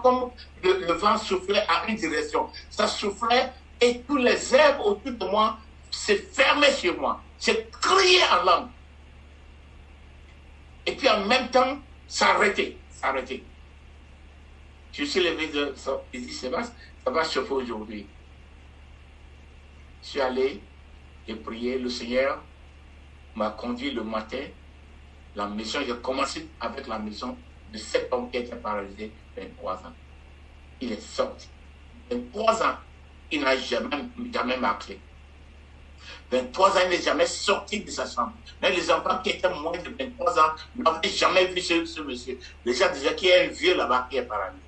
comme le vent soufflait à une direction. Ça soufflait et tous les herbes autour de moi se fermaient sur moi. J'ai crié en langue. Et puis en même temps, ça arrêtait. Je suis levé il dit, ça va chauffer aujourd'hui. Je suis allé, j'ai prié, le Seigneur m'a conduit le matin. La maison, j'ai commencé avec la maison de cet homme qui était paralysé 23 ans. Il est sorti. 23 ans, il n'a jamais marqué. 23 ans, il n'est jamais sorti de sa chambre. Mais les enfants qui étaient moins de 23 ans n'avaient jamais vu ce monsieur. Les gens disaient qu'il y a un vieux là-bas qui est paralysé.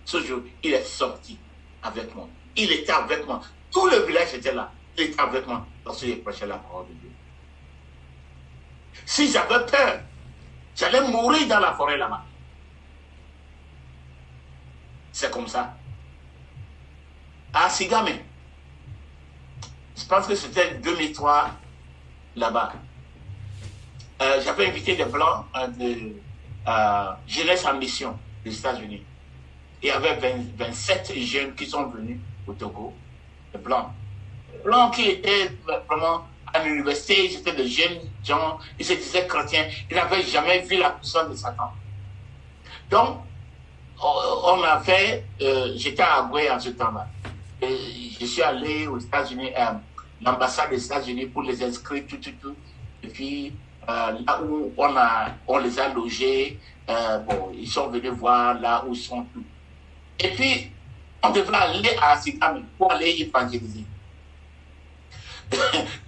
Ce jour, il est sorti avec moi. Il était avec moi. Tout le village était là. Il était avec moi lorsque j'ai prêché la parole de Dieu. Si j'avais peur, j'allais mourir dans la forêt là-bas. C'est comme ça. À Sigame, je pense que c'était 2003 là-bas. J'avais invité des Blancs de Jeunesse en Mission des États-Unis. Il y avait 27 jeunes qui sont venus au Togo, des Blancs. Des Blancs qui étaient vraiment à l'université, ils étaient de jeunes gens, ils se disaient chrétiens, ils n'avaient jamais vu la puissance de Satan. Donc, on a fait, j'étais à Agoué en ce temps-là. Je suis allé aux États-Unis, l'ambassade des États-Unis pour les inscrire, tout. Et puis, là où on les a logés, bon, ils sont venus voir là où ils sont tous. Et puis, on devrait aller à Sigame pour aller évangéliser.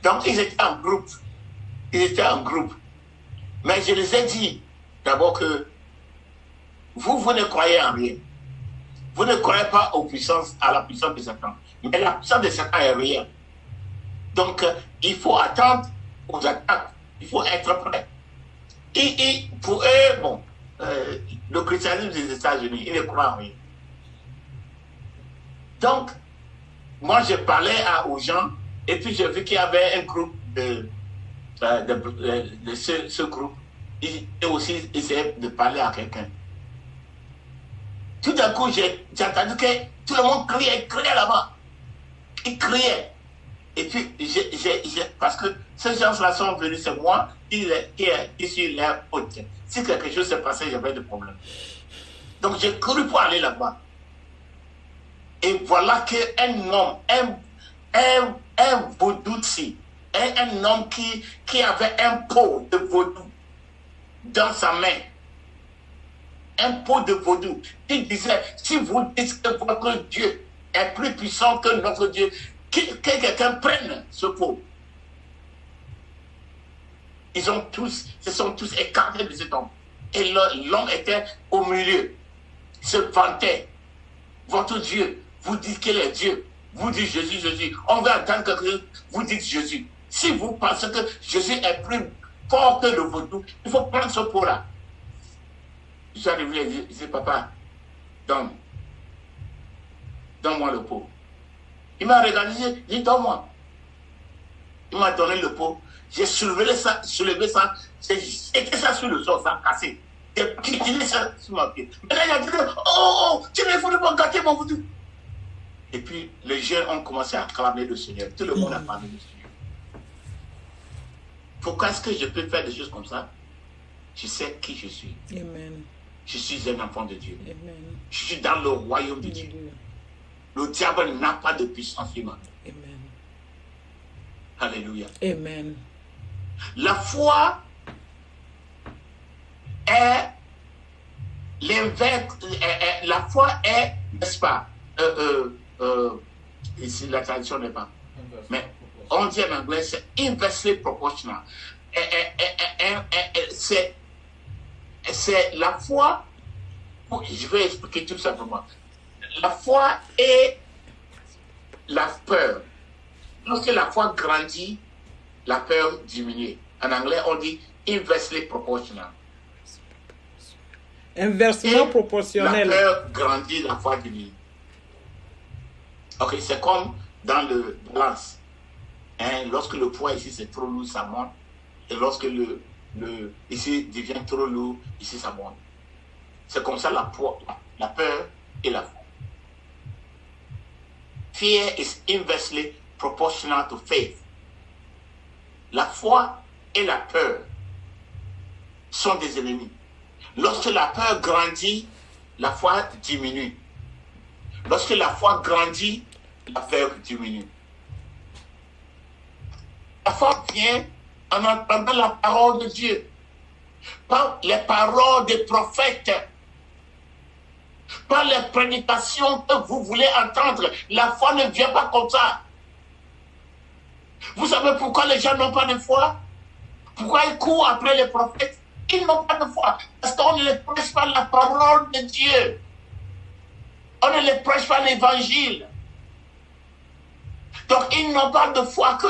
Donc, ils étaient en groupe. Mais je les ai dit d'abord que vous ne croyez en rien. Vous ne croyez pas à la puissance de Satan. Mais la puissance de Satan est réelle. Donc, il faut attendre aux attaques. Il faut être prêt. Et pour eux, bon, le christianisme des États-Unis, ils ne croient en rien. Donc, moi, je parlais aux gens, et puis j'ai vu qu'il y avait un groupe de ce groupe. Ils aussi essayaient de parler à quelqu'un. Tout d'un coup, j'ai entendu que tout le monde criait là-bas. Ils criaient. Et puis, parce que ces gens-là sont venus, c'est moi qui suis leur hôte. Si quelque chose s'est passé, j'avais des problèmes. Donc, j'ai couru pour aller là-bas. Et voilà qu'un homme, un vaudou-ci, un homme qui avait un pot de vaudou dans sa main, un pot de vaudou, il disait, si vous dites que votre Dieu est plus puissant que notre Dieu, que quelqu'un prenne ce pot. Ils se sont tous écartés de cet homme. Et l'homme était au milieu, se vantait. Votre Dieu, vous dites qu'il est Dieu. Vous dites Jésus. On va attendre que vous dites Jésus. Si vous pensez que Jésus est plus fort que le vaudou, il faut prendre ce pot-là. Je suis arrivé et je dis, papa, donne-moi le pot. Il m'a regardé, il dit, donne-moi. Il m'a donné le pot. J'ai soulevé ça, j'ai jeté ça sur le sol, ça a cassé. J'ai piqué ça sur ma pied. Maintenant, il a dit, oh, tu ne voulais pas gâter mon vaudou. Et puis, les jeunes ont commencé à acclamer le Seigneur. Tout le monde a parlé du Seigneur. Pourquoi est-ce que je peux faire des choses comme ça? Je sais qui je suis. Amen. Je suis un enfant de Dieu. Amen. Je suis dans le royaume de Dieu. Le diable n'a pas de puissance humaine. Amen. Alléluia. Amen. La foi est l'inverse. La foi est, n'est-ce pas? Ici, la traduction n'est pas. Mais on dit en anglais, c'est inversely proportional. C'est la foi. Je vais expliquer tout simplement. La foi et la peur. Lorsque la foi grandit, la peur diminue. En anglais, on dit inversely proportional. Inversement proportionnel. La peur grandit, la foi diminue. Ok, c'est comme dans le balance. Hein, lorsque le poids ici c'est trop lourd, ça monte. Et lorsque le ici devient trop lourd, ici ça monte. C'est comme ça la peur et la foi. Fear is inversely proportional to faith. La foi et la peur sont des ennemis. Lorsque la peur grandit, la foi diminue. Lorsque la foi grandit, la peur diminue. La foi vient en entendant la parole de Dieu, par les paroles des prophètes, par les prédications que vous voulez entendre. La foi ne vient pas comme ça. Vous savez pourquoi les gens n'ont pas de foi? Pourquoi ils courent après les prophètes? Ils n'ont pas de foi. Parce qu'on ne les prêche pas la parole de Dieu. On ne les prêche pas l'évangile. Donc, ils n'ont pas de foi que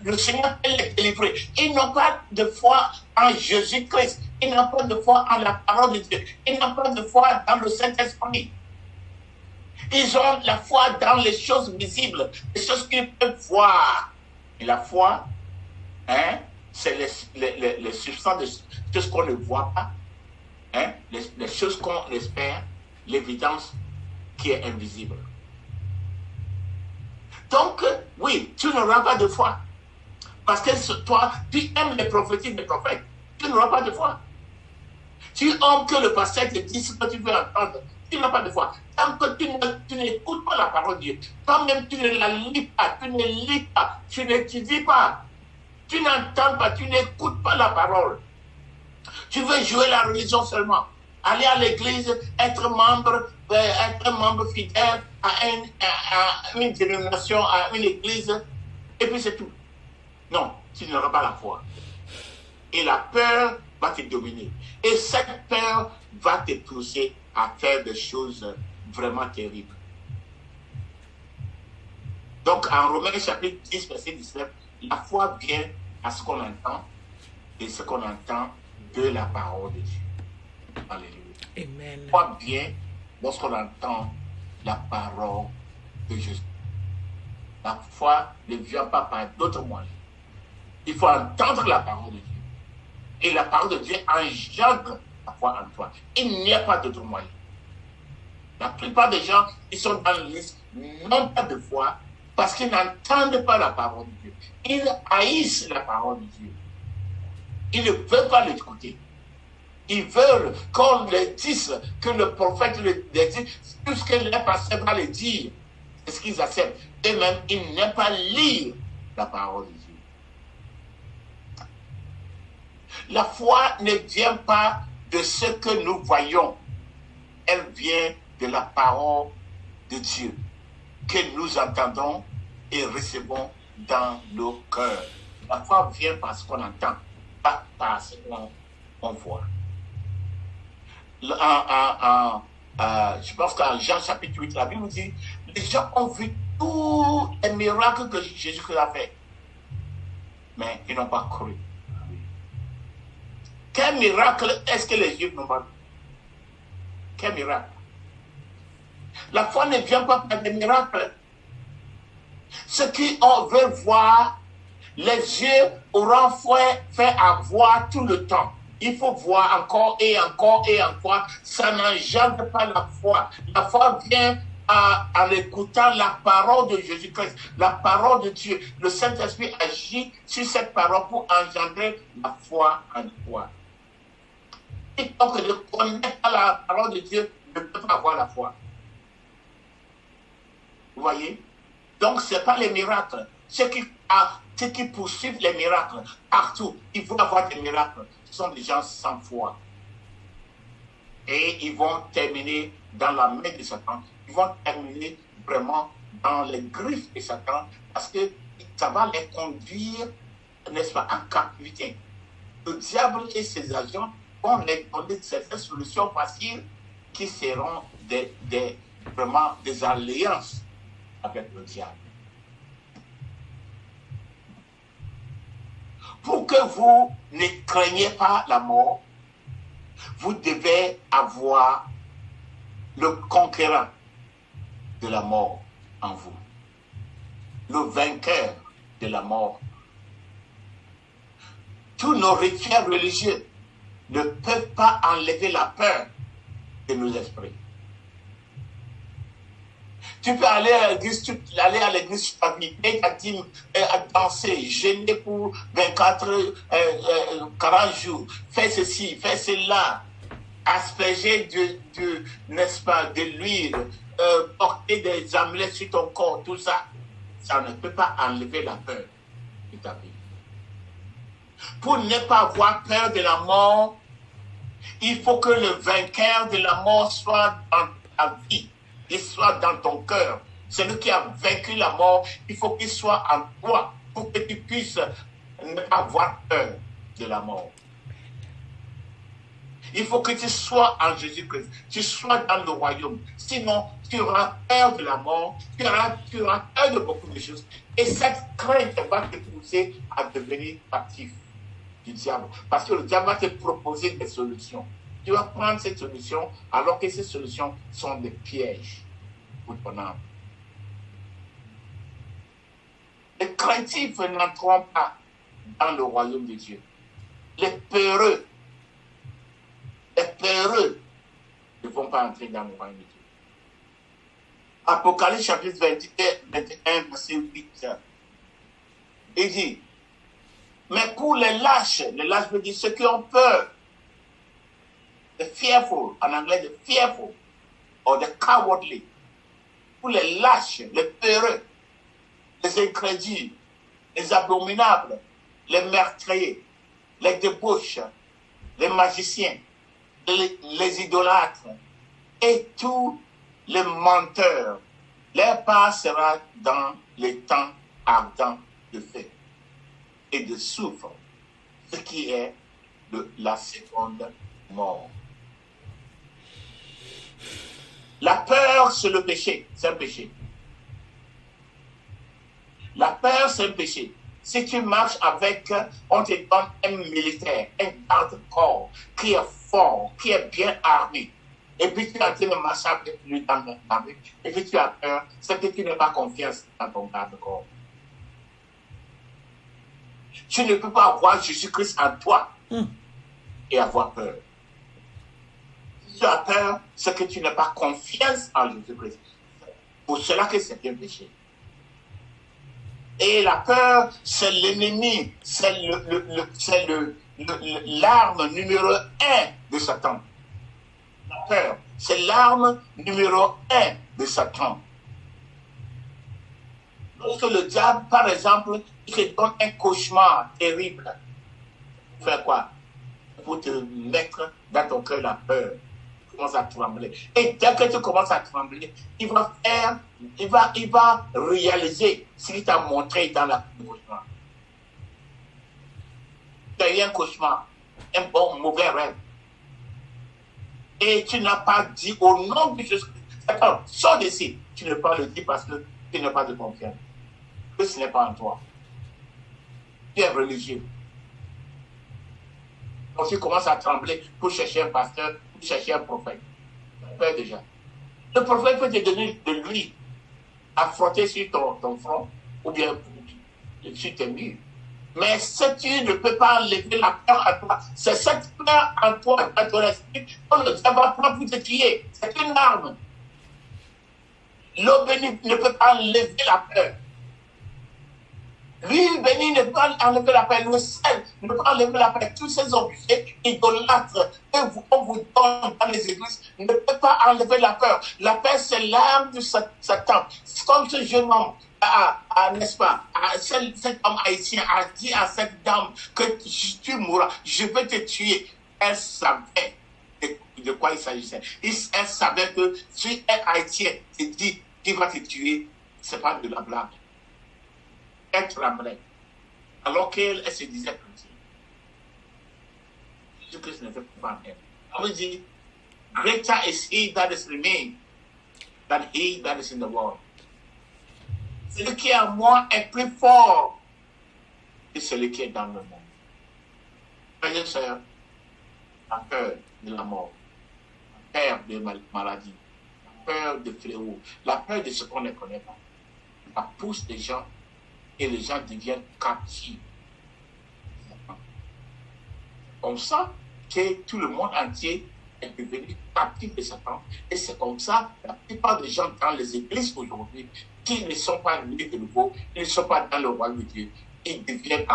le Seigneur peut les délivrer. Ils n'ont pas de foi en Jésus-Christ. Ils n'ont pas de foi en la parole de Dieu. Ils n'ont pas de foi dans le Saint-Esprit. Ils ont la foi dans les choses visibles, les choses qu'ils peuvent voir. Et la foi, hein, c'est les substances de ce qu'on ne voit pas, hein, les choses qu'on espère, l'évidence qui est invisible. Donc, oui, tu n'auras pas de foi. Parce que toi, tu aimes les prophéties des prophètes. Tu n'auras pas de foi. Tu aimes que le pasteur te dise ce que tu veux entendre. Tu n'as pas de foi. Tant que tu n'écoutes pas la parole de Dieu, toi-même tu ne la lis pas, tu ne lis pas, tu n'étudies pas, tu n'entends pas, tu n'écoutes pas la parole. Tu veux jouer la religion seulement. Aller à l'église, être membre fidèle à une dénomination, à une église, et puis c'est tout. Non, tu n'auras pas la foi. Et la peur va te dominer. Et cette peur va te pousser à faire des choses vraiment terribles. Donc, en Romains chapitre 10, verset 19, la foi vient à ce qu'on entend et ce qu'on entend de la parole de Dieu. Alléluia. Amen. La foi vient lorsqu'on entend la parole de Jésus. La foi ne vient pas par d'autres moyens. Il faut entendre la parole de Dieu. Et la parole de Dieu engendre la foi en toi. Il n'y a pas d'autre moyen. La plupart des gens qui sont dans l'église n'ont pas de foi parce qu'ils n'entendent pas la parole de Dieu. Ils haïssent la parole de Dieu. Ils ne veulent pas l'écouter. Ils veulent qu'on leur dise, que le prophète leur dise, tout ce que les pasteurs va leur dire. C'est ce qu'ils acceptent. Eux-mêmes, ils n'aiment pas lire la parole de Dieu. La foi ne vient pas de ce que nous voyons. Elle vient de la parole de Dieu que nous entendons et recevons dans nos cœurs. La foi vient parce qu'on entend, pas parce qu'on voit. Je pense qu'en Jean chapitre 8, la Bible nous dit, les gens ont vu tous les miracles que Jésus a fait, mais ils n'ont pas cru. Quel miracle est-ce que les Juifs n'ont pas vu? Quel miracle? La foi ne vient pas par des miracles. Ceux qui veulent voir, les yeux auront fait avoir tout le temps. Il faut voir encore et encore et encore. Ça n'engendre pas la foi. La foi vient en écoutant la parole de Jésus-Christ, la parole de Dieu. Le Saint-Esprit agit sur cette parole pour engendrer la foi en toi. Quiconque ne connaît pas la parole de Dieu ne peut pas avoir la foi. Vous voyez? Donc, ce n'est pas les miracles. Ceux qui poursuivent les miracles partout, ils vont avoir des miracles. Ce sont des gens sans foi. Et ils vont terminer dans la main de Satan. Ils vont terminer vraiment dans les griffes de Satan parce que ça va les conduire, n'est-ce pas, en captivité. Le diable et ses agents vont les donner certaines solutions faciles qui seront vraiment des alliances avec le diable. Pour que vous ne craignez pas la mort, vous devez avoir le conquérant de la mort en vous, le vainqueur de la mort. Tous nos rituels religieux ne peuvent pas enlever la peur de nos esprits. Tu peux aller à l'église sur ta vie, à danser, jeûner pour 24, 40 jours, faire ceci, faire cela, asperger n'est-ce pas, de l'huile, porter des amulets sur ton corps, tout ça. Ça ne peut pas enlever la peur de ta vie. Pour ne pas avoir peur de la mort, il faut que le vainqueur de la mort soit dans ta vie. Il soit dans ton cœur. Celui qui a vaincu la mort, il faut qu'il soit en toi pour que tu puisses ne pas avoir peur de la mort. Il faut que tu sois en Jésus-Christ, tu sois dans le royaume. Sinon, tu auras peur de la mort, tu auras peur de beaucoup de choses. Et cette crainte va te pousser à devenir actif du diable. Parce que le diable va te proposer des solutions. Tu vas prendre cette solution alors que ces solutions sont des pièges. pour ton âme. Les craintifs n'entreront pas dans le royaume de Dieu. Les peureux ne vont pas entrer dans le royaume de Dieu. Apocalypse chapitre 21, verset 8. Il dit, mais pour les lâches veut dire ceux qui ont peur, the fearful, en anglais, the fearful, or the cowardly, pour les lâches, les peureux, les incrédules, les abominables, les meurtriers, les débauches, les magiciens, les idolâtres et tous les menteurs, leur part sera dans les temps ardents de feu et de soufre, ce qui est la seconde mort. La peur, c'est le péché, c'est un péché. La peur, c'est un péché. Si tu marches avec, on te donne un militaire, un garde-corps qui est fort, qui est bien armé, et puis tu es en train de marcher avec lui dans la rue, et puis tu as peur, c'est que tu n'as pas confiance dans ton garde-corps. Tu ne peux pas avoir Jésus-Christ en toi et avoir peur. Si tu as peur, c'est que tu n'as pas confiance en Jésus-Christ. Pour cela que c'est un péché. Et la peur, c'est l'ennemi, c'est l'arme numéro 1 de Satan. La peur, c'est l'arme numéro 1 de Satan. Lorsque le diable, par exemple, il te donne un cauchemar terrible, pour faire quoi? Pour te mettre dans ton cœur la peur. Tu commences à trembler. Et dès que tu commences à trembler, il va réaliser ce qu'il t'a montré dans la cauchemar. Tu as eu un cauchemar, un bon, mauvais rêve. Et tu n'as pas dit au nom de Jésus-Christ, attends, sors d'ici. Tu ne peux pas le dire parce que tu n'as pas de confiance. Que ce n'est pas en toi. Tu es religieux. Donc tu commences à trembler pour chercher un pasteur, pour chercher un prophète. Tu as peur déjà. Le prophète peut te donner de l'huile à frotter sur ton front ou bien sur tes murs. Mais si tu ne peux pas enlever la peur à toi, c'est cette peur en toi, dans ton esprit, que le diable va prendre pour te tuer. C'est une arme. L'eau bénie ne peut pas enlever la peur. L'huile bénie ne peut pas enlever la peur. Le sel ne peut pas enlever la peur. Tous ces objets idolâtres qu'on vous donne dans les églises ne peut pas enlever la peur. La peur, c'est l'arme de Satan. C'est comme ce jeune homme, n'est-ce pas, cet homme haïtien a dit à cette dame que tu mourras, je vais te tuer. Elle savait de quoi il s'agissait. Elle savait que si un haïtien te dit qu'il va te tuer, ce n'est pas de la blague. Elle tremblait. Alors qu'elle se disait chrétienne. Jésus-Christ ne fait pas en elle. On veut dire, greater is he that is in me than he that is in the world. Celui qui est en moi est plus fort que celui qui est dans le monde. Frères et sœurs, la peur de la mort, la peur de maladie, la peur de fléau, la peur de ce qu'on ne connaît pas, ça pousse les gens et les gens deviennent captifs. Comme ça que tout le monde entier est devenu captif de Satan. Et c'est comme ça que la plupart des gens dans les églises aujourd'hui qui ne sont pas nés de nouveau, ils ne sont pas dans le royaume de Dieu, ils deviennent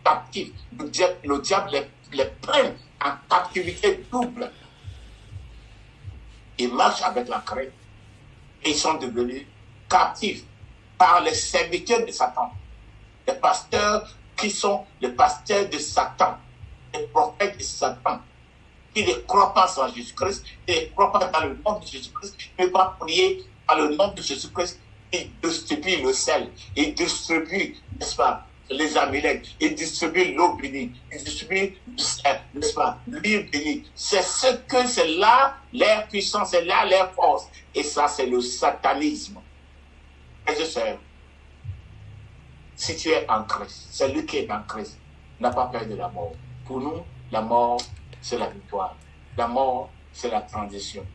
captifs. Le diable les prend en captivité double. Ils marchent avec la crainte et ils sont devenus captifs par les serviteurs de Satan. Les pasteurs qui sont les pasteurs de Satan, les prophètes de Satan, qui ne croient pas en Jésus-Christ, qui ne croient pas dans le nom de Jésus-Christ, qui ne pas prier par le nom de Jésus-Christ. Ils distribuent le sel, ils distribuent, n'est-ce pas, les amulets, ils distribuent l'eau bénie, ils distribuent, n'est-ce pas, l'huile bénie. C'est là leur puissance, c'est là leur force. Et ça, c'est le satanisme. Frères et sœurs, si tu es en Christ, celui qui est en Christ n'a pas peur de la mort. Pour nous, la mort, c'est la victoire. La mort, c'est la transition.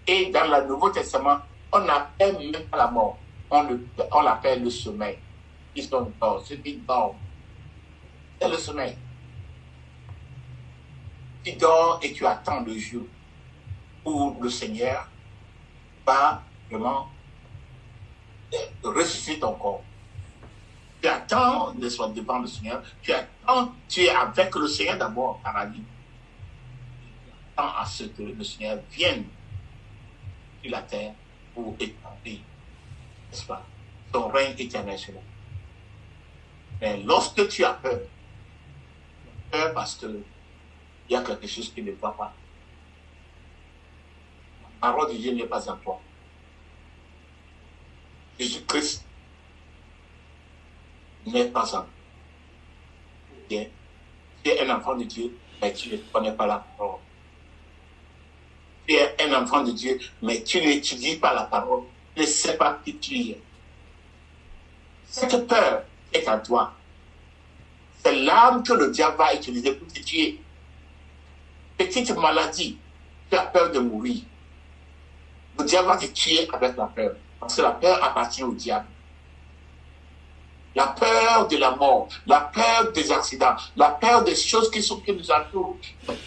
Et dans le Nouveau Testament, on n'appelle même pas la mort, on l'appelle le sommeil. Ils sont morts, ceux qui dorment. C'est le sommeil. Tu dors et tu attends le jour où le Seigneur va vraiment ressusciter ton corps. Tu attends de soit devant le Seigneur, tu attends, tu es avec le Seigneur d'abord au paradis. Tu attends à ce que le Seigneur vienne sur la terre pour établir, n'est-ce pas, son règne éternel sur la terre. Mais lorsque tu as peur parce qu'il y a quelque chose qui ne va pas, la parole de Dieu n'est pas en toi. Jésus-Christ n'est pas en toi. Tu es un enfant de Dieu, mais tu ne connais pas la parole. Tu es un enfant de Dieu, mais tu n'étudies pas la parole. Tu ne sais pas qui tu es. Cette peur est en toi. C'est l'arme que le diable va utiliser pour te tuer. Petite maladie, tu as peur de mourir. Le diable va te tuer avec la peur. Parce que la peur appartient au diable. La peur de la mort, la peur des accidents, la peur des choses qui nous entourent,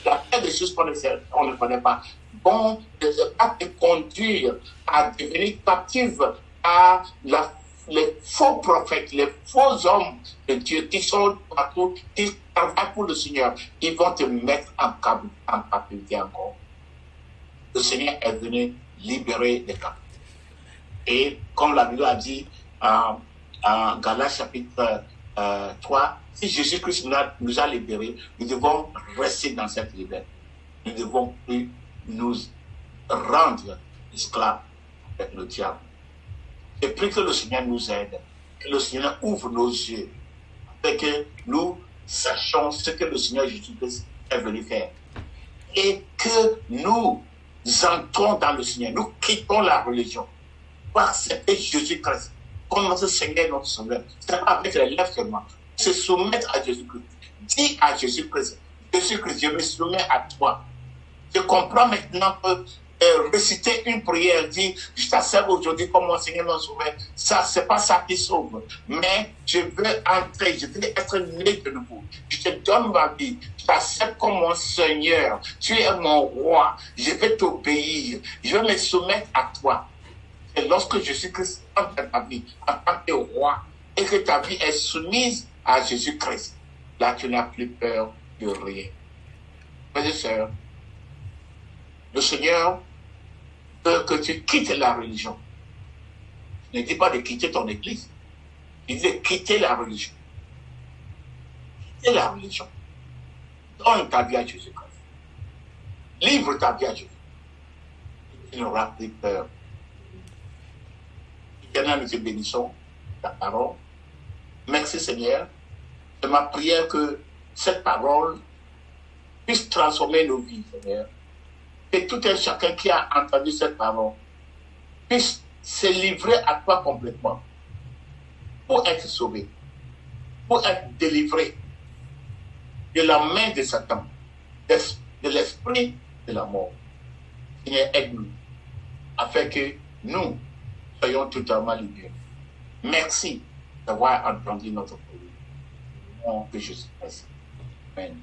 la peur des choses qu'on ne connaît pas, vont te conduire à devenir captive à les faux prophètes, les faux hommes de Dieu qui sont partout, qui travaillent pour le Seigneur. Ils vont te mettre en captivité encore. Le Seigneur est venu libérer les captifs. Et comme la Bible a dit en Galates chapitre 3, si Jésus-Christ nous a libérés, nous devons rester dans cette liberté. Nous ne devons plus nous rendre esclaves avec le diable. Et plus que le Seigneur nous aide, que le Seigneur ouvre nos yeux, afin que nous sachions ce que le Seigneur Jésus-Christ est venu faire. Et que nous entrons dans le Seigneur, nous quittons la religion pour accepter Jésus-Christ comme notre Seigneur et notre Sauveur. C'est pas avec les lèvres seulement. Se soumettre à Jésus-Christ. Dis à Jésus-Christ, Jésus-Christ, je me soumets à toi. Je comprends maintenant que réciter une prière, dire je t'accepte aujourd'hui comme mon Seigneur mon Sauveur, ça c'est pas ça qui sauve, mais je veux entrer, je veux être né de nouveau, je te donne ma vie, je t'accepte comme mon Seigneur, tu es mon roi, je vais t'obéir, je vais me soumettre à toi. Et lorsque Jésus-Christ entre dans ta vie en tant que roi et que ta vie est soumise à Jésus-Christ, là tu n'as plus peur de rien. Frères et sœurs, le Seigneur veut que tu quittes la religion. Il ne dit pas de quitter ton église. Il dit de quitter la religion. Quitter la religion. Donne ta vie à Jésus-Christ. Livre ta vie à Jésus. Tu n'auras plus peur. Éternel, nous te bénissons ta parole. Merci Seigneur. C'est ma prière que cette parole puisse transformer nos vies, Seigneur. Que tout un chacun qui a entendu cette parole puisse se livrer à toi complètement pour être sauvé, pour être délivré de la main de Satan, de l'esprit de la mort. Seigneur, aide-nous afin que nous soyons totalement libérés. Merci d'avoir entendu notre prière. Au nom de Jésus-Christ. Amen.